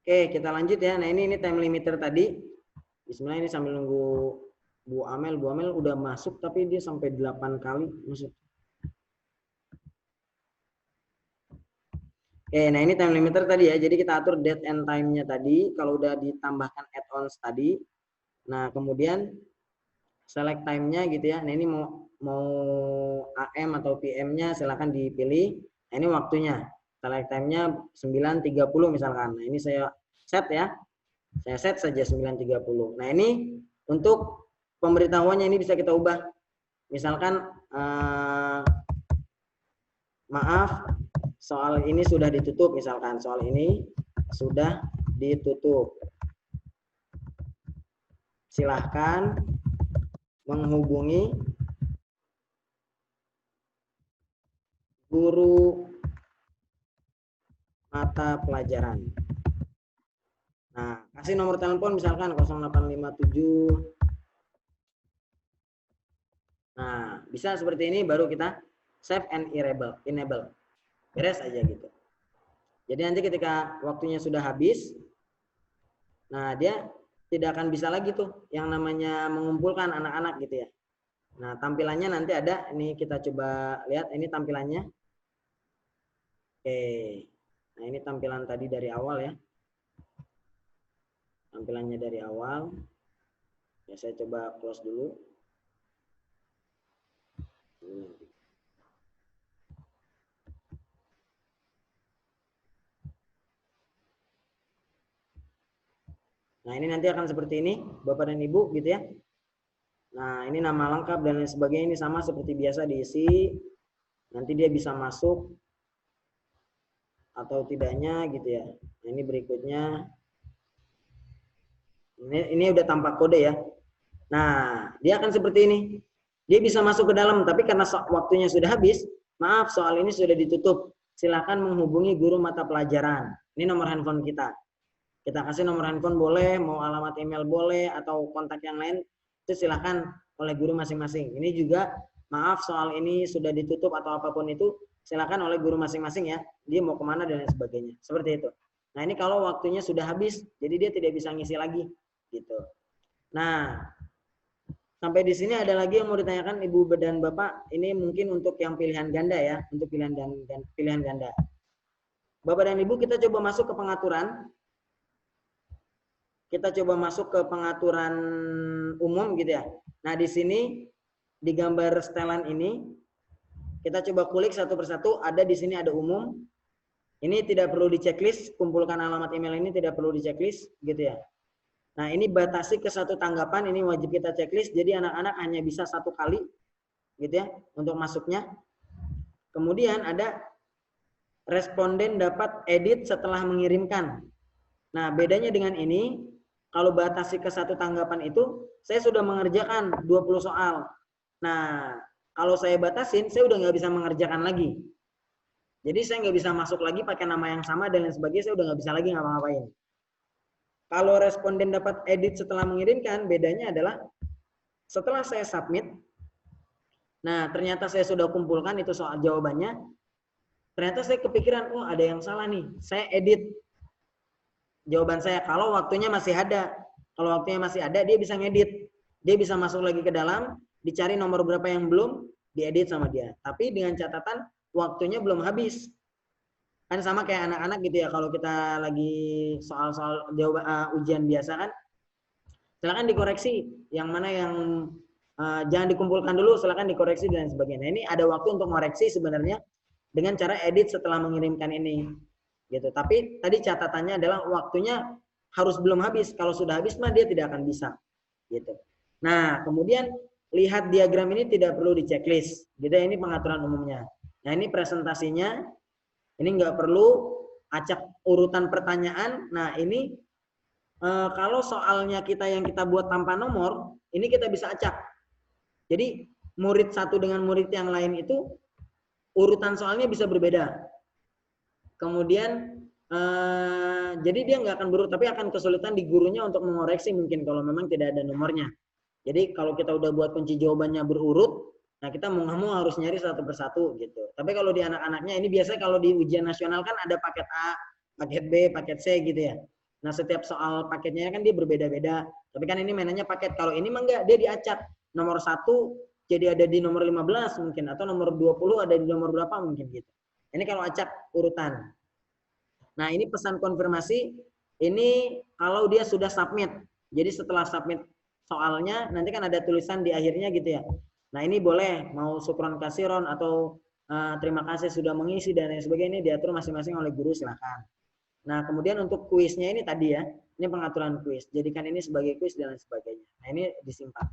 oke, kita lanjut ya. Nah, ini time limiter tadi. Bismillah, ini sambil nunggu Bu Amel. Bu Amel udah masuk tapi dia sampai 8 kali masuk. Oke, nah ini time limiter tadi ya. Jadi kita atur date and time-nya tadi. Kalau udah ditambahkan add-ons tadi. Nah, kemudian select time-nya gitu ya. Nah, ini mau AM atau PM-nya silakan dipilih. Nah, ini waktunya. Select time-nya 9.30 misalkan. Nah, ini saya set ya. Saya set saja 9.30. Nah, ini untuk pemberitahuannya ini bisa kita ubah. Misalkan maaf, soal ini sudah ditutup, misalkan soal ini sudah ditutup. Silahkan menghubungi guru mata pelajaran. Nah, kasih nomor telepon misalkan 0857. Nah, bisa seperti ini baru kita save and enable. Beres aja gitu. Jadi nanti ketika waktunya sudah habis, nah dia tidak akan bisa lagi tuh yang namanya mengumpulkan anak-anak gitu ya. Nah, tampilannya nanti ada, ini kita coba lihat, ini tampilannya. Oke, nah ini tampilan tadi dari awal ya. Tampilannya dari awal. Ya, saya coba close dulu. Nah, ini nanti akan seperti ini, Bapak dan Ibu gitu ya. Nah, ini nama lengkap dan lain sebagainya, ini sama seperti biasa diisi. Nanti dia bisa masuk atau tidaknya gitu ya. Nah, ini berikutnya. Ini udah tampak kode ya. Nah, dia akan seperti ini. Dia bisa masuk ke dalam, tapi karena waktunya sudah habis, maaf soal ini sudah ditutup. Silakan menghubungi guru mata pelajaran. Ini nomor handphone kita. Kita kasih nomor handphone boleh, mau alamat email boleh, atau kontak yang lain, itu silakan oleh guru masing-masing. Ini juga, maaf soal ini sudah ditutup atau apapun itu, silakan oleh guru masing-masing ya. Dia mau kemana dan lain sebagainya. Seperti itu. Nah, ini kalau waktunya sudah habis, jadi dia tidak bisa ngisi lagi. Gitu. Nah, sampai di sini ada lagi yang mau ditanyakan Ibu dan Bapak. Ini mungkin untuk yang pilihan ganda ya, untuk pilihan ganda. Bapak dan Ibu, kita coba masuk ke pengaturan. Kita coba masuk ke pengaturan umum gitu ya. Nah, di sini di gambar setelan ini kita coba kulik satu persatu. Ada di sini ada umum. Ini tidak perlu di checklist. Kumpulkan alamat email ini tidak perlu di checklist gitu ya. Nah, ini batasi ke satu tanggapan, ini wajib kita checklist. Jadi anak-anak hanya bisa satu kali gitu ya untuk masuknya. Kemudian ada responden dapat edit setelah mengirimkan. Nah, bedanya dengan ini, kalau batasi ke satu tanggapan itu, saya sudah mengerjakan 20 soal. Nah, kalau saya batasin, saya udah nggak bisa mengerjakan lagi. Jadi saya nggak bisa masuk lagi pakai nama yang sama dan lain sebagainya, saya udah nggak bisa lagi ngapa-ngapain. Kalau responden dapat edit setelah mengirimkan, bedanya adalah setelah saya submit, nah ternyata saya sudah kumpulkan itu soal jawabannya, ternyata saya kepikiran, oh ada yang salah nih, saya edit jawaban saya. Kalau waktunya masih ada, dia bisa ngedit, dia bisa masuk lagi ke dalam, dicari nomor berapa yang belum, diedit sama dia. Tapi dengan catatan waktunya belum habis. Kan sama kayak anak-anak gitu ya, kalau kita lagi soal-soal ujian biasa kan, silakan dikoreksi, yang mana yang jangan dikumpulkan dulu, silakan dikoreksi dan sebagainya. Ini ada waktu untuk koreksi sebenarnya dengan cara edit setelah mengirimkan ini, gitu. Tapi tadi catatannya adalah waktunya harus belum habis. Kalau sudah habis mah dia tidak akan bisa, gitu. Nah, kemudian lihat diagram ini tidak perlu di checklist, gitu. Ini pengaturan umumnya. Nah, ini presentasinya. Ini nggak perlu acak urutan pertanyaan. Nah, ini kalau soalnya yang kita buat tanpa nomor, ini kita bisa acak. Jadi murid satu dengan murid yang lain itu urutan soalnya bisa berbeda. Kemudian jadi dia nggak akan berurut, tapi akan kesulitan di gurunya untuk mengoreksi mungkin kalau memang tidak ada nomornya. Jadi kalau kita udah buat kunci jawabannya berurut, nah kita mau nggak mau harus nyari satu persatu gitu. Tapi kalau di anak-anaknya ini biasanya kalau di ujian nasional kan ada paket A, paket B, paket C gitu ya. Nah setiap soal paketnya kan dia berbeda-beda. Tapi kan ini mainannya paket. Kalau ini mah enggak, dia diacak. Nomor 1 jadi ada di nomor 15 mungkin. Atau nomor 20 ada di nomor berapa mungkin gitu. Ini kalau acak urutan. Nah ini pesan konfirmasi. Ini kalau dia sudah submit. Jadi setelah submit soalnya nanti kan ada tulisan di akhirnya gitu ya. Nah ini boleh mau syukron kasiron atau terima kasih sudah mengisi dan lain sebagainya, ini diatur masing-masing oleh guru, silakan. Nah kemudian untuk kuisnya ini tadi ya, Ini pengaturan kuis. Jadikan ini sebagai kuis dan lain sebagainya. Nah, ini disimpan.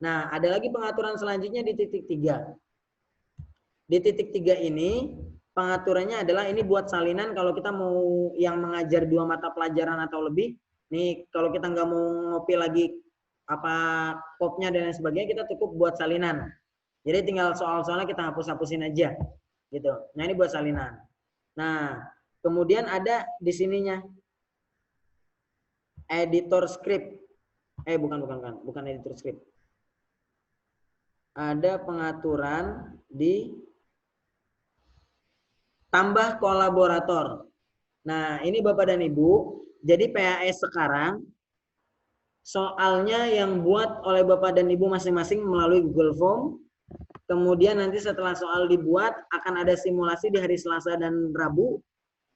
Nah, ada lagi pengaturan selanjutnya di titik 3. Di titik 3 ini pengaturannya adalah ini buat salinan kalau kita mau yang mengajar 2 mata pelajaran atau lebih. Nih, kalau kita nggak mau ngopi lagi apa kopnya dan lain sebagainya, kita cukup buat salinan. Jadi tinggal soal-soalnya kita hapus-hapusin aja gitu. Nah, ini buat salinan. Nah, kemudian ada di sininya editor script. Bukan editor script. Ada pengaturan di tambah kolaborator. Nah, ini Bapak dan Ibu, jadi PAS sekarang soalnya yang buat oleh Bapak dan Ibu masing-masing melalui Google Form. Kemudian nanti setelah soal dibuat akan ada simulasi di hari Selasa dan Rabu.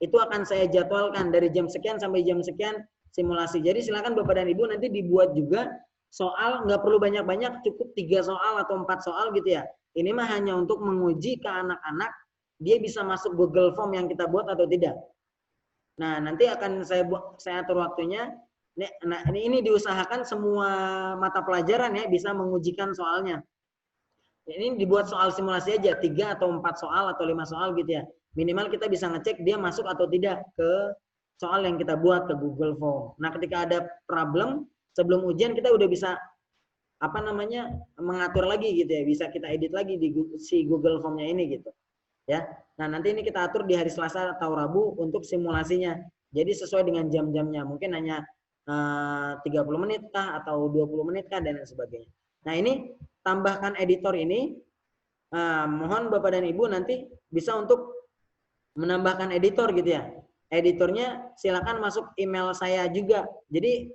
Itu akan saya jadwalkan dari jam sekian sampai jam sekian simulasi. Jadi silakan Bapak dan Ibu nanti dibuat juga soal, nggak perlu banyak-banyak, cukup 3 soal atau 4 soal gitu ya. Ini mah hanya untuk menguji ke anak-anak dia bisa masuk Google Form yang kita buat atau tidak. Nah, nanti akan saya atur waktunya. Nah, ini diusahakan semua mata pelajaran ya bisa mengujikan soalnya. Ini dibuat soal simulasi aja, 3 atau 4 soal atau 5 soal gitu ya. Minimal kita bisa ngecek dia masuk atau tidak ke soal yang kita buat ke Google Form. Nah, ketika ada problem sebelum ujian kita udah bisa mengatur lagi gitu ya. Bisa kita edit lagi di si Google Form-nya ini gitu. Ya. Nah, nanti ini kita atur di hari Selasa atau Rabu untuk simulasinya. Jadi sesuai dengan jam-jamnya. Mungkin hanya 30 menit kah atau 20 menit kah dan lain sebagainya. Nah, ini tambahkan editor ini. Mohon Bapak dan Ibu nanti bisa untuk menambahkan editor gitu ya. Editornya silakan masuk email saya juga. Jadi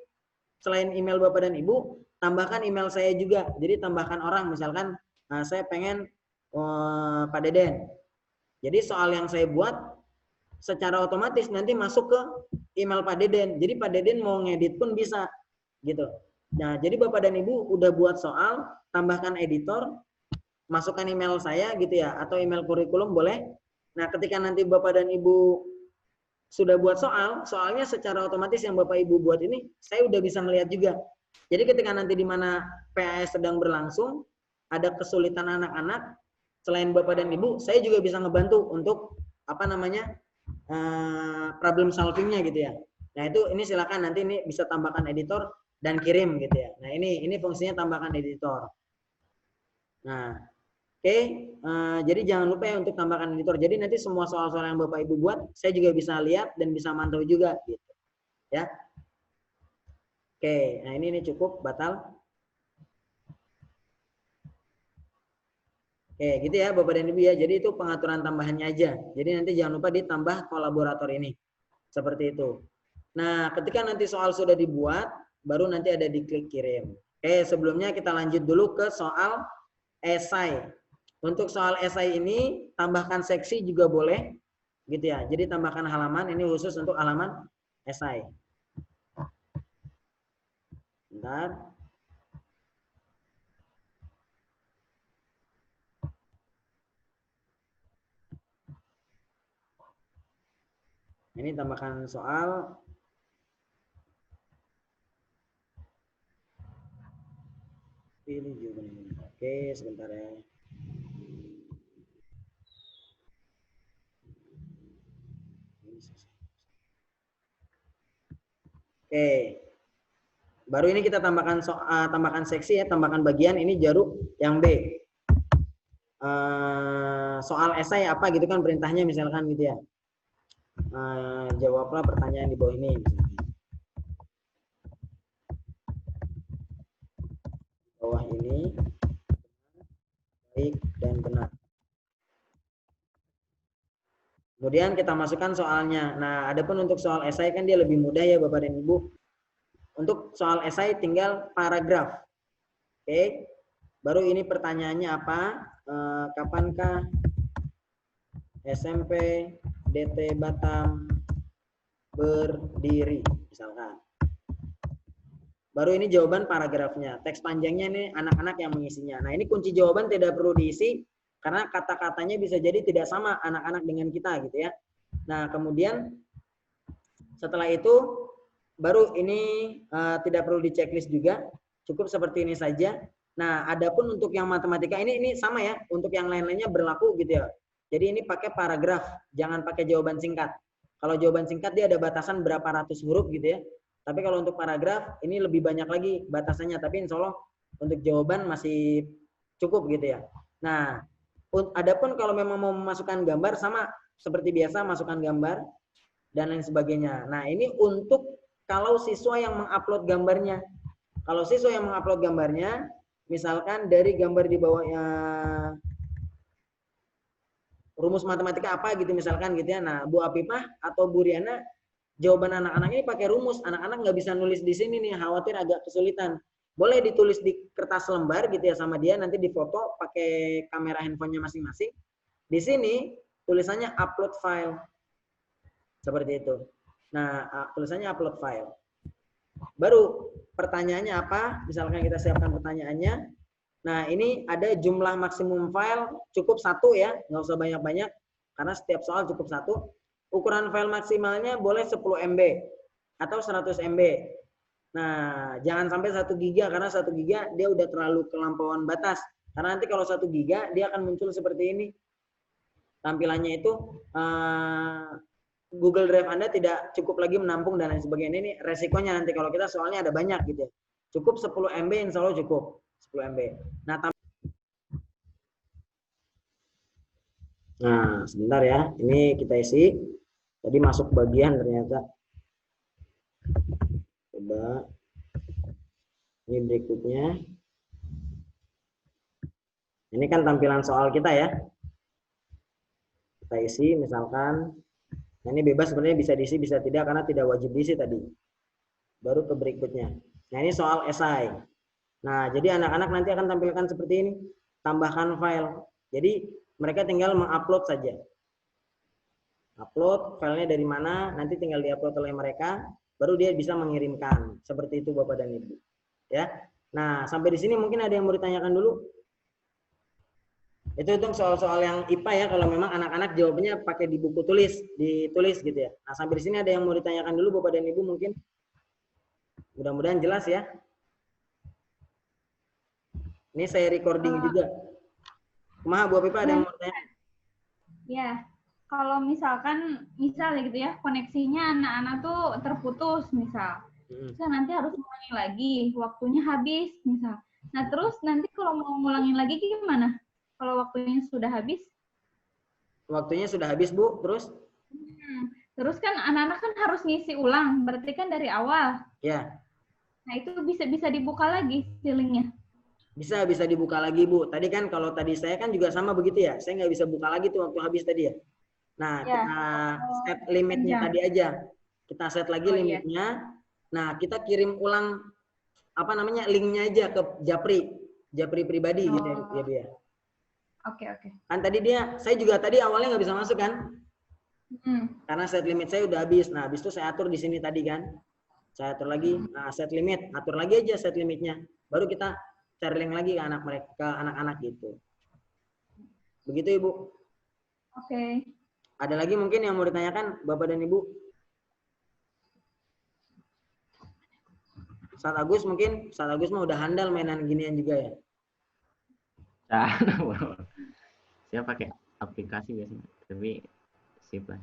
selain email Bapak dan Ibu, tambahkan email saya juga. Jadi tambahkan orang, misalkan saya pengen Pak Deden. Jadi soal yang saya buat secara otomatis nanti masuk ke email Pak Deden. Jadi Pak Deden mau ngedit pun bisa gitu. Nah, jadi Bapak dan Ibu udah buat soal, tambahkan editor, masukkan email saya gitu ya, atau email kurikulum boleh. Nah, ketika nanti Bapak dan Ibu sudah buat soalnya secara otomatis yang Bapak Ibu buat ini, saya udah bisa melihat juga. Jadi ketika nanti di mana PAS sedang berlangsung, ada kesulitan anak-anak, selain Bapak dan Ibu, saya juga bisa ngebantu untuk problem solvingnya gitu ya. Nah, ini silakan nanti ini bisa tambahkan editor dan kirim gitu ya. Nah, ini fungsinya tambahkan editor. Nah, oke, jadi jangan lupa ya untuk tambahkan editor. Jadi nanti semua soal-soal yang Bapak Ibu buat, saya juga bisa lihat dan bisa mantau juga gitu. Ya. Oke, nah ini cukup batal. Oke, gitu ya Bapak dan Ibu ya. Jadi itu pengaturan tambahannya aja. Jadi nanti jangan lupa ditambah kolaborator ini. Seperti itu. Nah, ketika nanti soal sudah dibuat, baru nanti ada di klik kirim. Oke, sebelumnya kita lanjut dulu ke soal esai. Untuk soal esai ini, tambahkan seksi juga boleh. Gitu ya. Jadi tambahkan halaman, ini khusus untuk halaman esai. Bentar. Ini tambahkan soal. Pilih juga. Oke, sebentar ya. Oke. Baru ini kita tambahkan seksi ya, tambahkan bagian ini jaruk yang B. Soal esai apa gitu kan perintahnya misalkan gitu ya. Jawablah pertanyaan di bawah ini misalkan. Bawah ini baik dan benar. Kemudian kita masukkan soalnya. Nah, adapun untuk soal esai kan dia lebih mudah ya Bapak dan Ibu. Untuk soal esai tinggal paragraf. Oke. Baru ini pertanyaannya apa? Kapankah SMP DT Batam berdiri misalkan. Baru ini jawaban paragrafnya. Teks panjangnya ini anak-anak yang mengisinya. Nah, ini kunci jawaban tidak perlu diisi karena kata-katanya bisa jadi tidak sama anak-anak dengan kita gitu ya. Nah, kemudian setelah itu baru ini tidak perlu di checklist juga, cukup seperti ini saja. Nah, adapun untuk yang matematika ini sama ya, untuk yang lain-lainnya berlaku gitu ya. Jadi ini pakai paragraf, jangan pakai jawaban singkat. Kalau jawaban singkat dia ada batasan berapa ratus huruf gitu ya. Tapi kalau untuk paragraf ini lebih banyak lagi batasannya, tapi insya Allah untuk jawaban masih cukup gitu ya. Nah, adapun kalau memang mau memasukkan gambar sama seperti biasa masukkan gambar dan lain sebagainya. Nah, ini untuk kalau siswa yang mengupload gambarnya. Kalau siswa yang mengupload gambarnya, misalkan dari gambar di bawahnya rumus matematika apa gitu misalkan gitu ya. Nah, Bu Apipah atau Bu Riana jawaban anak-anak ini pakai rumus. Anak-anak nggak bisa nulis di sini nih, khawatir agak kesulitan. Boleh ditulis di kertas lembar gitu ya sama dia, nanti difoto pakai kamera handphonenya masing-masing. Di sini tulisannya upload file. Seperti itu. Nah, tulisannya upload file. Baru pertanyaannya apa? Misalkan kita siapkan pertanyaannya. Nah, ini ada jumlah maksimum file cukup 1 ya, nggak usah banyak-banyak karena setiap soal cukup 1. Ukuran file maksimalnya boleh 10 MB atau 100 MB. Nah, jangan sampai 1 giga karena 1 giga dia udah terlalu kelampauan batas. Karena nanti kalau 1 giga dia akan muncul seperti ini. Tampilannya itu Google Drive Anda tidak cukup lagi menampung dan lain sebagainya. Ini resikonya nanti kalau kita soalnya ada banyak gitu ya. Cukup 10 MB insya Allah cukup. 10 MB. Nah, sebentar ya. Ini kita isi. Tadi masuk bagian ternyata. Coba. Ini berikutnya. Ini kan tampilan soal kita ya. Kita isi misalkan. Nah, ini bebas sebenarnya bisa diisi, bisa tidak karena tidak wajib diisi tadi. Baru ke berikutnya. Nah, ini soal esai. Nah, jadi anak-anak nanti akan tampilkan seperti ini. Tambahkan file. Jadi, mereka tinggal mengupload saja. Upload filenya dari mana, nanti tinggal diupload oleh mereka, baru dia bisa mengirimkan. Seperti itu Bapak dan Ibu. Ya. Nah, sampai di sini mungkin ada yang mau ditanyakan dulu. Itu untuk soal-soal yang IPA ya, kalau memang anak-anak jawabannya pakai di buku ditulis gitu ya. Nah, sampai di sini ada yang mau ditanyakan dulu Bapak dan Ibu mungkin. Mudah-mudahan jelas ya. Ini saya recording juga. Kumaha Bu Pipa ada yang mau tanya? Ya, kalau misalkan misalnya gitu ya, koneksinya anak-anak tuh terputus misal. Terus nanti harus ngulangi lagi, waktunya habis misal. Nah, terus nanti kalau mau ngulangin lagi gimana? Kalau waktunya sudah habis? Waktunya sudah habis, Bu, terus? Terus kan anak-anak kan harus ngisi ulang, berarti kan dari awal. Ya. Nah, itu bisa dibuka lagi linknya. Bisa dibuka lagi, Bu. Tadi kan kalau tadi saya kan juga sama begitu ya. Saya nggak bisa buka lagi tuh waktu habis tadi ya. Nah, ya. Kita set limitnya tadi aja. Kita set lagi limitnya. Ya. Nah, kita kirim ulang linknya aja ke Japri pribadi gitu ya, Bu ya. Oke. Kan tadi saya juga tadi awalnya nggak bisa masuk kan? Karena set limit saya udah habis. Nah, habis itu saya atur di sini tadi kan. Saya atur lagi. Nah, set limit, atur lagi aja set limitnya. Baru kita share link lagi ke anak-anak gitu. Begitu Ibu. Oke. Ada lagi mungkin yang mau ditanyakan Bapak dan Ibu? Ustaz Agus mah udah handal mainan ginian juga ya. Saya pakai aplikasi biasanya, tapi sip lah.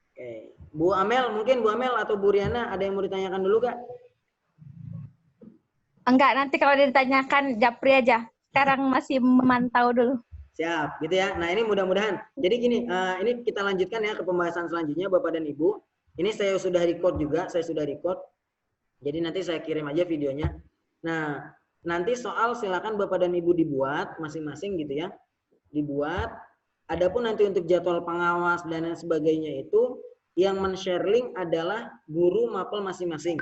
Oke. Bu Amel atau Bu Riana ada yang mau ditanyakan dulu Kak? Enggak, nanti kalau ditanyakan Japri aja. Sekarang masih memantau dulu. Siap, gitu ya. Nah, ini mudah-mudahan. Jadi gini, ini kita lanjutkan ya ke pembahasan selanjutnya Bapak dan Ibu. Ini saya sudah record juga, Jadi nanti saya kirim aja videonya. Nah, nanti soal silakan Bapak dan Ibu dibuat masing-masing gitu ya. Dibuat. Adapun nanti untuk jadwal pengawas dan lain sebagainya itu yang men-share link adalah guru mapel masing-masing.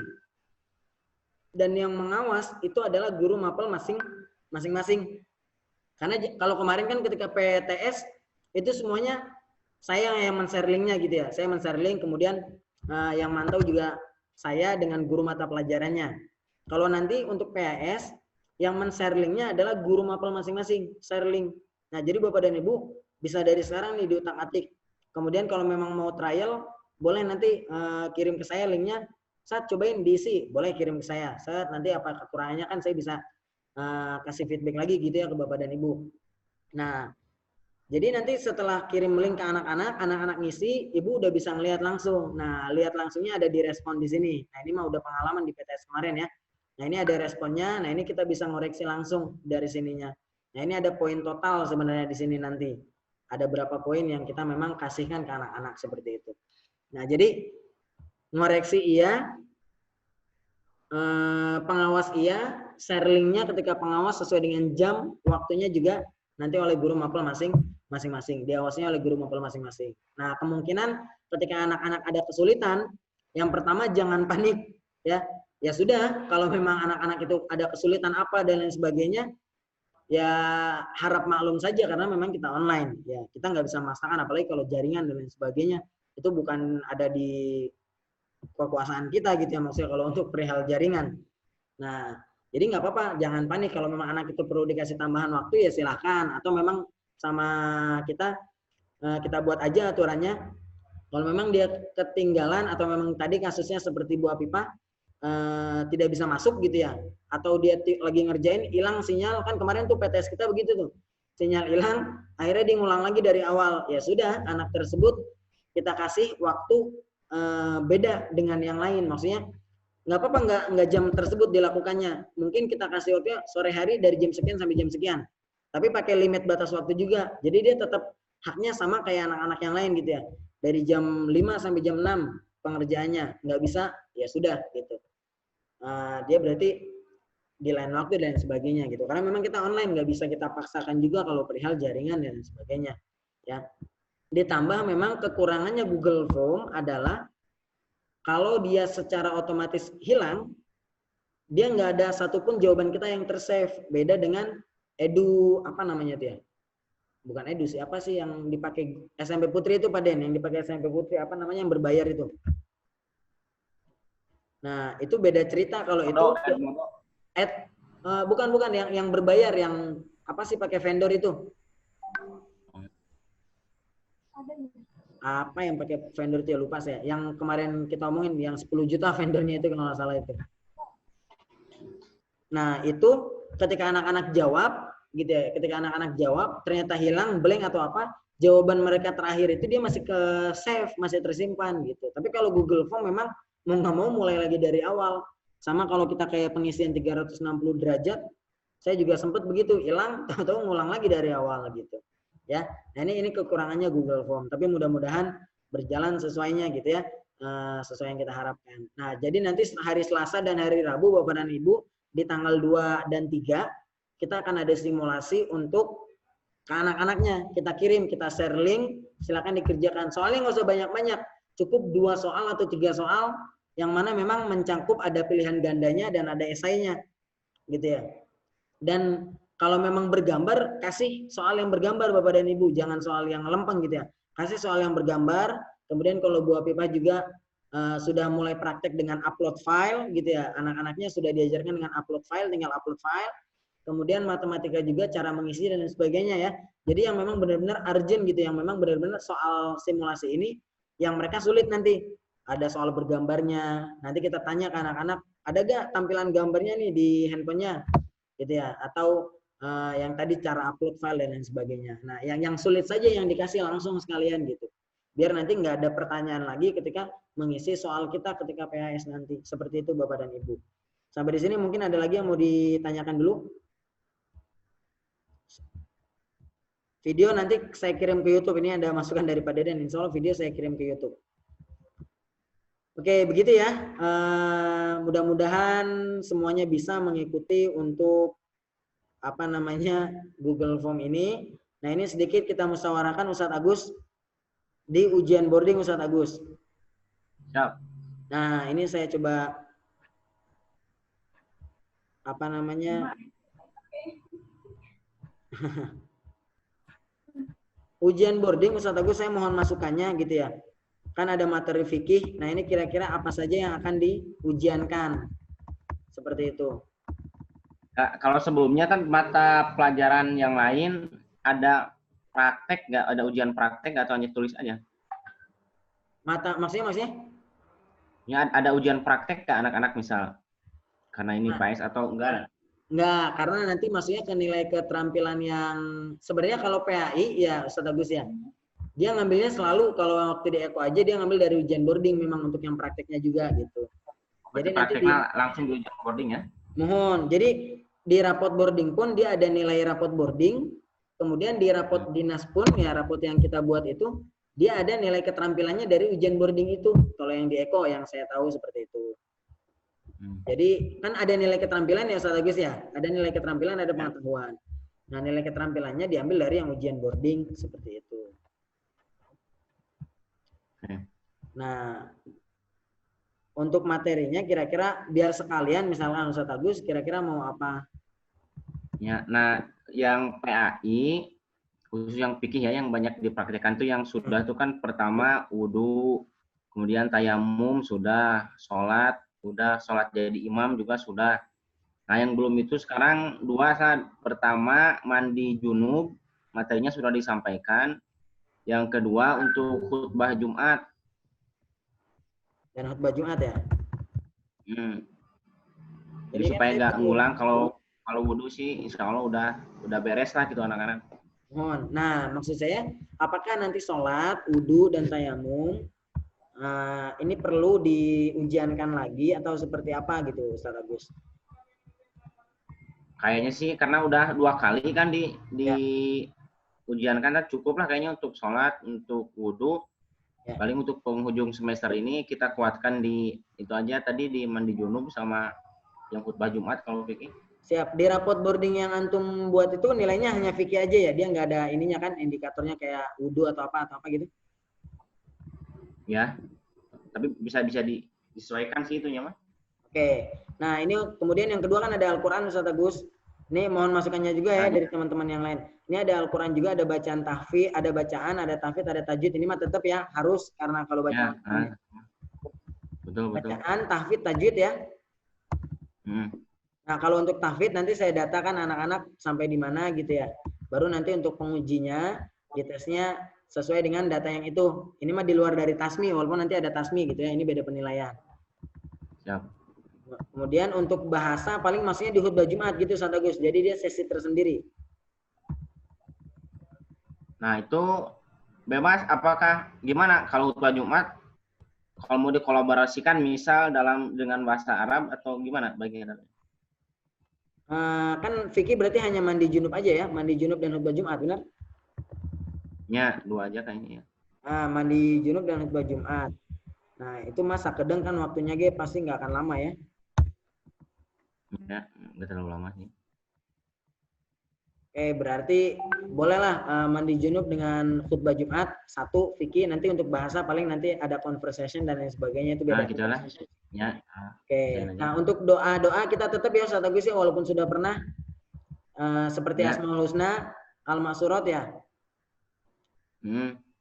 Dan yang mengawas itu adalah guru mapel masing-masing. Karena kalau kemarin kan ketika PTS itu semuanya saya yang men-share linknya gitu ya. Saya men-share link, kemudian yang mantau juga saya dengan guru mata pelajarannya. Kalau nanti untuk PAS yang men-share linknya adalah guru mapel masing-masing, share link. Nah, jadi Bapak dan Ibu bisa dari sekarang nih diutak-atik. Kemudian kalau memang mau trial, boleh nanti kirim ke saya linknya. Saat cobain diisi, boleh kirim ke saya. Saat nanti apa kekurangannya kan saya bisa kasih feedback lagi gitu ya ke Bapak dan Ibu. Nah, jadi nanti setelah kirim link ke anak-anak, anak-anak ngisi, Ibu udah bisa ngelihat langsung. Nah, lihat langsungnya ada di respon di sini. Nah, ini mah udah pengalaman di PTS kemarin ya. Nah, ini ada responnya. Nah, ini kita bisa ngoreksi langsung dari sininya. Nah, ini ada poin total sebenarnya di sini nanti. Ada berapa poin yang kita memang kasihkan ke anak-anak seperti itu. Nah, jadi ngoreksi iya, pengawas iya, share linknya ketika pengawas sesuai dengan jam, waktunya juga nanti oleh guru mapel masing-masing, diawasinya oleh guru mapel masing-masing. Nah, kemungkinan ketika anak-anak ada kesulitan, yang pertama jangan panik ya. Ya sudah, kalau memang anak-anak itu ada kesulitan apa dan lain sebagainya, ya harap maklum saja karena memang kita online ya. Kita nggak bisa memaksakan, apalagi kalau jaringan dan lain sebagainya itu bukan ada di kekuasaan kita gitu ya, maksudnya kalau untuk perihal jaringan. Nah, jadi nggak apa-apa, jangan panik kalau memang anak itu perlu dikasih tambahan waktu ya silahkan, atau memang sama kita buat aja aturannya. Kalau memang dia ketinggalan atau memang tadi kasusnya seperti Bu Apipah tidak bisa masuk gitu ya, atau dia lagi ngerjain hilang sinyal, kan kemarin tuh PTS kita begitu tuh, sinyal hilang, akhirnya dia ngulang lagi dari awal. Ya sudah, anak tersebut kita kasih waktu beda dengan yang lain, maksudnya nggak apa-apa nggak jam tersebut dilakukannya, mungkin kita kasih waktunya sore hari dari jam sekian sampai jam sekian, tapi pakai limit batas waktu juga, jadi dia tetap haknya sama kayak anak-anak yang lain gitu ya, dari jam 5 sampai jam 6 pengerjaannya, nggak bisa ya sudah gitu, dia berarti di lain waktu dan sebagainya gitu, karena memang kita online, nggak bisa kita paksakan juga kalau perihal jaringan dan sebagainya ya. Ditambah memang kekurangannya Google Form adalah kalau dia secara otomatis hilang, dia nggak ada satupun jawaban kita yang tersave. Beda dengan Edu, apa namanya itu ya? Bukan Edu sih, apa sih yang dipakai SMP Putri itu Pak Den? Yang dipakai SMP Putri, apa namanya yang berbayar itu? Nah, itu beda cerita kalau itu. Bukan yang berbayar, yang apa sih pakai vendor itu? Apa yang pakai vendor itu ya, lupa saya. Yang kemarin kita omongin yang 10 juta vendornya itu kalau nggak salah itu. Nah, itu ketika anak-anak jawab gitu ya, ketika anak-anak jawab ternyata hilang, blank atau apa, jawaban mereka terakhir itu dia masih ke save, masih tersimpan gitu. Tapi kalau Google Form memang mau nggak mau mulai lagi dari awal. Sama kalau kita kayak pengisian 360 derajat, saya juga sempat begitu, hilang, tahu-tahu ngulang lagi dari awal gitu. Ya, nah ini kekurangannya Google Form, tapi mudah-mudahan berjalan sesuainya gitu ya, sesuai yang kita harapkan. Nah, jadi nanti hari Selasa dan hari Rabu Bapak dan Ibu di tanggal 2 dan 3 kita akan ada simulasi untuk ke anak-anaknya, kita kirim, kita share link, silakan dikerjakan. Soalnya nggak usah banyak-banyak, cukup 2 soal atau 3 soal yang mana memang mencakup ada pilihan gandanya dan ada esainya gitu ya. Dan kalau memang bergambar, kasih soal yang bergambar Bapak dan Ibu, jangan soal yang lempeng gitu ya. Kasih soal yang bergambar, kemudian kalau Bu Apipah juga sudah mulai praktek dengan upload file gitu ya. Anak-anaknya sudah diajarkan dengan upload file, tinggal upload file. Kemudian matematika juga cara mengisi dan sebagainya ya. Jadi yang memang benar-benar urgent gitu, yang memang benar-benar soal simulasi ini yang mereka sulit nanti. Ada soal bergambarnya, nanti kita tanya ke anak-anak, ada gak tampilan gambarnya nih di handphonenya gitu ya, atau yang tadi cara upload file dan lain sebagainya. Nah, yang sulit saja yang dikasih langsung sekalian gitu. Biar nanti nggak ada pertanyaan lagi ketika mengisi soal kita ketika PHS nanti. Seperti itu Bapak dan Ibu. Sampai di sini mungkin ada lagi yang mau ditanyakan dulu. Video nanti saya kirim ke YouTube. Ini ada masukan dari Pak Deden. Insya Allah video saya kirim ke YouTube. Oke, begitu ya. Mudah-mudahan semuanya bisa mengikuti untuk apa namanya Google Form ini. Nah, ini sedikit kita musyawarahkan Ustadz Agus di ujian boarding Ustadz Agus. Siap. Nah, ini saya coba apa namanya ujian boarding Ustadz Agus, saya mohon masukannya gitu ya. Kan ada materi fikih. Nah, ini kira-kira apa saja yang akan diujiankan. Seperti itu. Kalau sebelumnya kan mata pelajaran yang lain ada praktek nggak? Ada ujian praktek atau hanya tulis aja? Maksudnya? Ya, ada ujian praktek ke anak-anak misal? Karena ini PAS atau enggak? Enggak, karena nanti maksudnya ke nilai keterampilan yang sebenarnya kalau PAI ya Ustaz Agus ya. Dia ngambilnya selalu kalau waktu di Eko aja dia ngambil dari ujian boarding memang untuk yang prakteknya juga gitu. Jadi prakteknya langsung di ujian boarding ya? Mohon. Jadi di rapot boarding pun dia ada nilai rapot boarding. Kemudian di rapot dinas pun ya rapot yang kita buat itu dia ada nilai keterampilannya dari ujian boarding itu. Kalau yang di Eko yang saya tahu seperti itu. Jadi kan ada nilai keterampilan ya Ustaz Agus ya. Ada nilai keterampilan, ada pengetahuan. Nah nilai keterampilannya diambil dari yang ujian boarding seperti itu. Nah untuk materinya kira-kira biar sekalian misalkan Ustaz Agus kira-kira mau apa? Ya, nah yang PAI khusus yang fikih ya yang banyak dipraktikkan tuh yang sudah tuh kan pertama wudu, kemudian tayamum sudah, sholat jadi imam juga sudah. Nah yang belum itu sekarang dua saat pertama mandi junub materinya sudah disampaikan. Yang kedua untuk khutbah Jumat. Dan khutbah Jumat ya. Jadi supaya nggak ngulang kalau wudu sih insya Allah udah beres lah gitu anak-anak. Nah maksud saya apakah nanti sholat, wudu dan tayamum ini perlu diujiankan lagi atau seperti apa gitu Ustaz Agus? Kayaknya sih karena udah 2 kali kan ujiankan kan cukup lah kayaknya untuk sholat, untuk wudu. Ya. Paling untuk penghujung semester ini kita kuatkan di itu aja tadi di mandi junub sama yang khutbah Jumat kalau fikih. Siap. Di rapot boarding yang antum buat itu nilainya hanya fikih aja ya? Dia nggak ada ininya kan indikatornya kayak wudu atau apa gitu? Ya. Tapi bisa disesuaikan sih itunya mah. Oke. Nah, ini kemudian yang kedua kan ada Al-Qur'an Ustaz Agus. Ini mohon masukannya juga ya dari teman-teman yang lain. Ini ada Al-Qur'an juga, ada bacaan tahfidz, ada bacaan, ada tahfidz, ada tajwid. Ini mah tetap ya harus karena kalau bacaan. Ya, betul. Bacaan, tahfidz, tajwid ya. Nah, kalau untuk tahfidz nanti saya datakan anak-anak sampai di mana gitu ya. Baru nanti untuk pengujinya, ditesnya sesuai dengan data yang itu. Ini mah di luar dari tasmi, walaupun nanti ada tasmi gitu ya. Ini beda penilaian. Siap. Kemudian untuk bahasa paling maksudnya di khutbah Jumat gitu Ustaz Agus. Jadi dia sesi tersendiri. Nah, itu bebas apakah gimana kalau khutbah Jumat kalau mau dikolaborasikan misal dengan bahasa Arab atau gimana bagian kan fikih berarti hanya mandi junub aja ya, mandi junub dan khutbah Jumat, benar? Ya, 2 aja kayaknya ya. Mandi junub dan khutbah Jumat. Nah, itu masa kedeng kan waktunya pasti nggak akan lama ya. Ya, nggak terlalu lama sih. Oke, berarti bolehlah mandi junub dengan khutbah Jumat, 1 fikih, nanti untuk bahasa paling nanti ada conversation dan lain sebagainya itu beda. Nah, gitu lah. Ya. Oke. Nah, untuk doa-doa kita tetap ya Ustaz Agus ya walaupun sudah pernah seperti Asmaul Husna, Al-Ma'surat ya.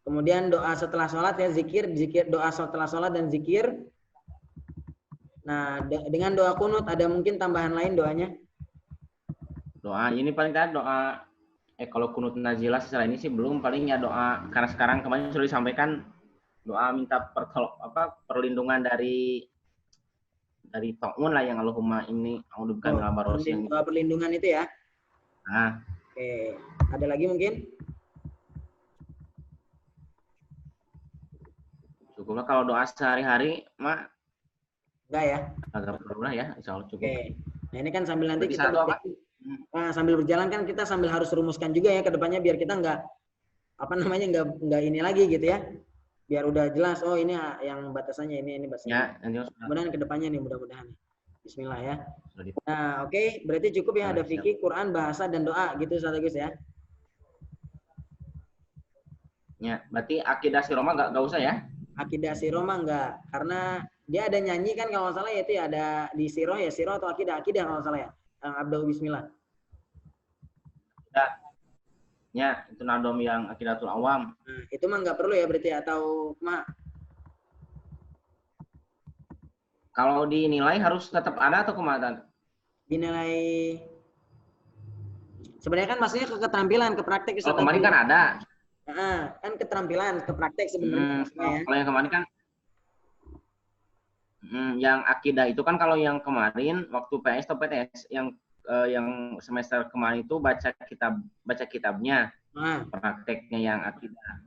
Kemudian doa setelah sholat ya zikir, doa setelah sholat dan zikir. Nah, dengan doa kunut ada mungkin tambahan lain doanya? Doa ini paling tadi doa kalau kunut nazilah setelah ini sih belum, palingnya doa karena sekarang kemarin sudah disampaikan doa minta perlindungan dari ta'un lah yang Allahumma ini a'udzubika minal barasi yang doa perlindungan itu ya. Nah. Oke, ada lagi mungkin? Cukuplah kalau doa sehari-hari mah enggak ya? Agak perlu lah ya, insya Allah cukup. Oke. Nah ini kan sambil nanti kita Nah, sambil berjalan kan kita sambil harus rumuskan juga ya ke depannya biar kita nggak ini lagi gitu ya. Biar udah jelas ini yang batasannya ini batasannya. Ya, kemudian ke depannya nih mudah-mudahan. Bismillah ya. Nah, oke, berarti cukup ya ada fikih, Quran, bahasa dan doa gitu Ustaz Agus ya. Ya, berarti akidah si Roma nggak usah ya? Akidah si Roma enggak, karena dia ada nyanyi kan kalau nggak salah ya itu ya ada di Siro ya, Siro atau akidah kalau nggak salah ya. Abdul Bismillah. Ya, itu nadom yang akidatul awam. Itu mah nggak perlu ya berarti atau mah? Kalau dinilai harus tetap ada atau kemana? Dinilai sebenarnya kan maksudnya ke keterampilan, ke praktek. Kalau kemarin kan ada. Kan keterampilan, ke praktek sebenarnya. Kalau yang kemarin kan Yang akidah itu kan kalau yang kemarin waktu PS atau PTS yang semester kemarin itu baca kitabnya, prakteknya yang akidah.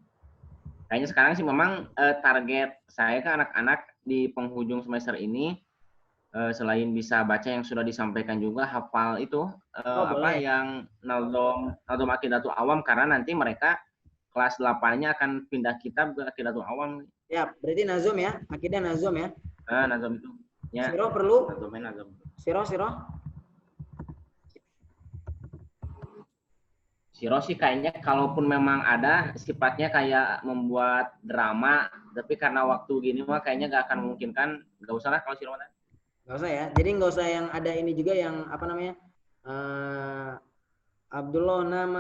Kayaknya sekarang sih memang target saya ke anak-anak di penghujung semester ini selain bisa baca yang sudah disampaikan juga hafal itu yang Naldom Aqidatul Awam, karena nanti mereka kelas 8-nya akan pindah kitab ke Aqidatul Awam. Ya, berarti nazom ya, akidah nazom ya. Nazom itu. Ya. Siro perlu? Nazom. Siro? Siro sih kayaknya kalaupun memang ada sifatnya kayak membuat drama, tapi karena waktu gini mah kayaknya gak akan memungkinkan, gak usah lah kalau Siro. Gak usah ya, jadi gak usah yang ada ini juga yang apa namanya, Abdullah nama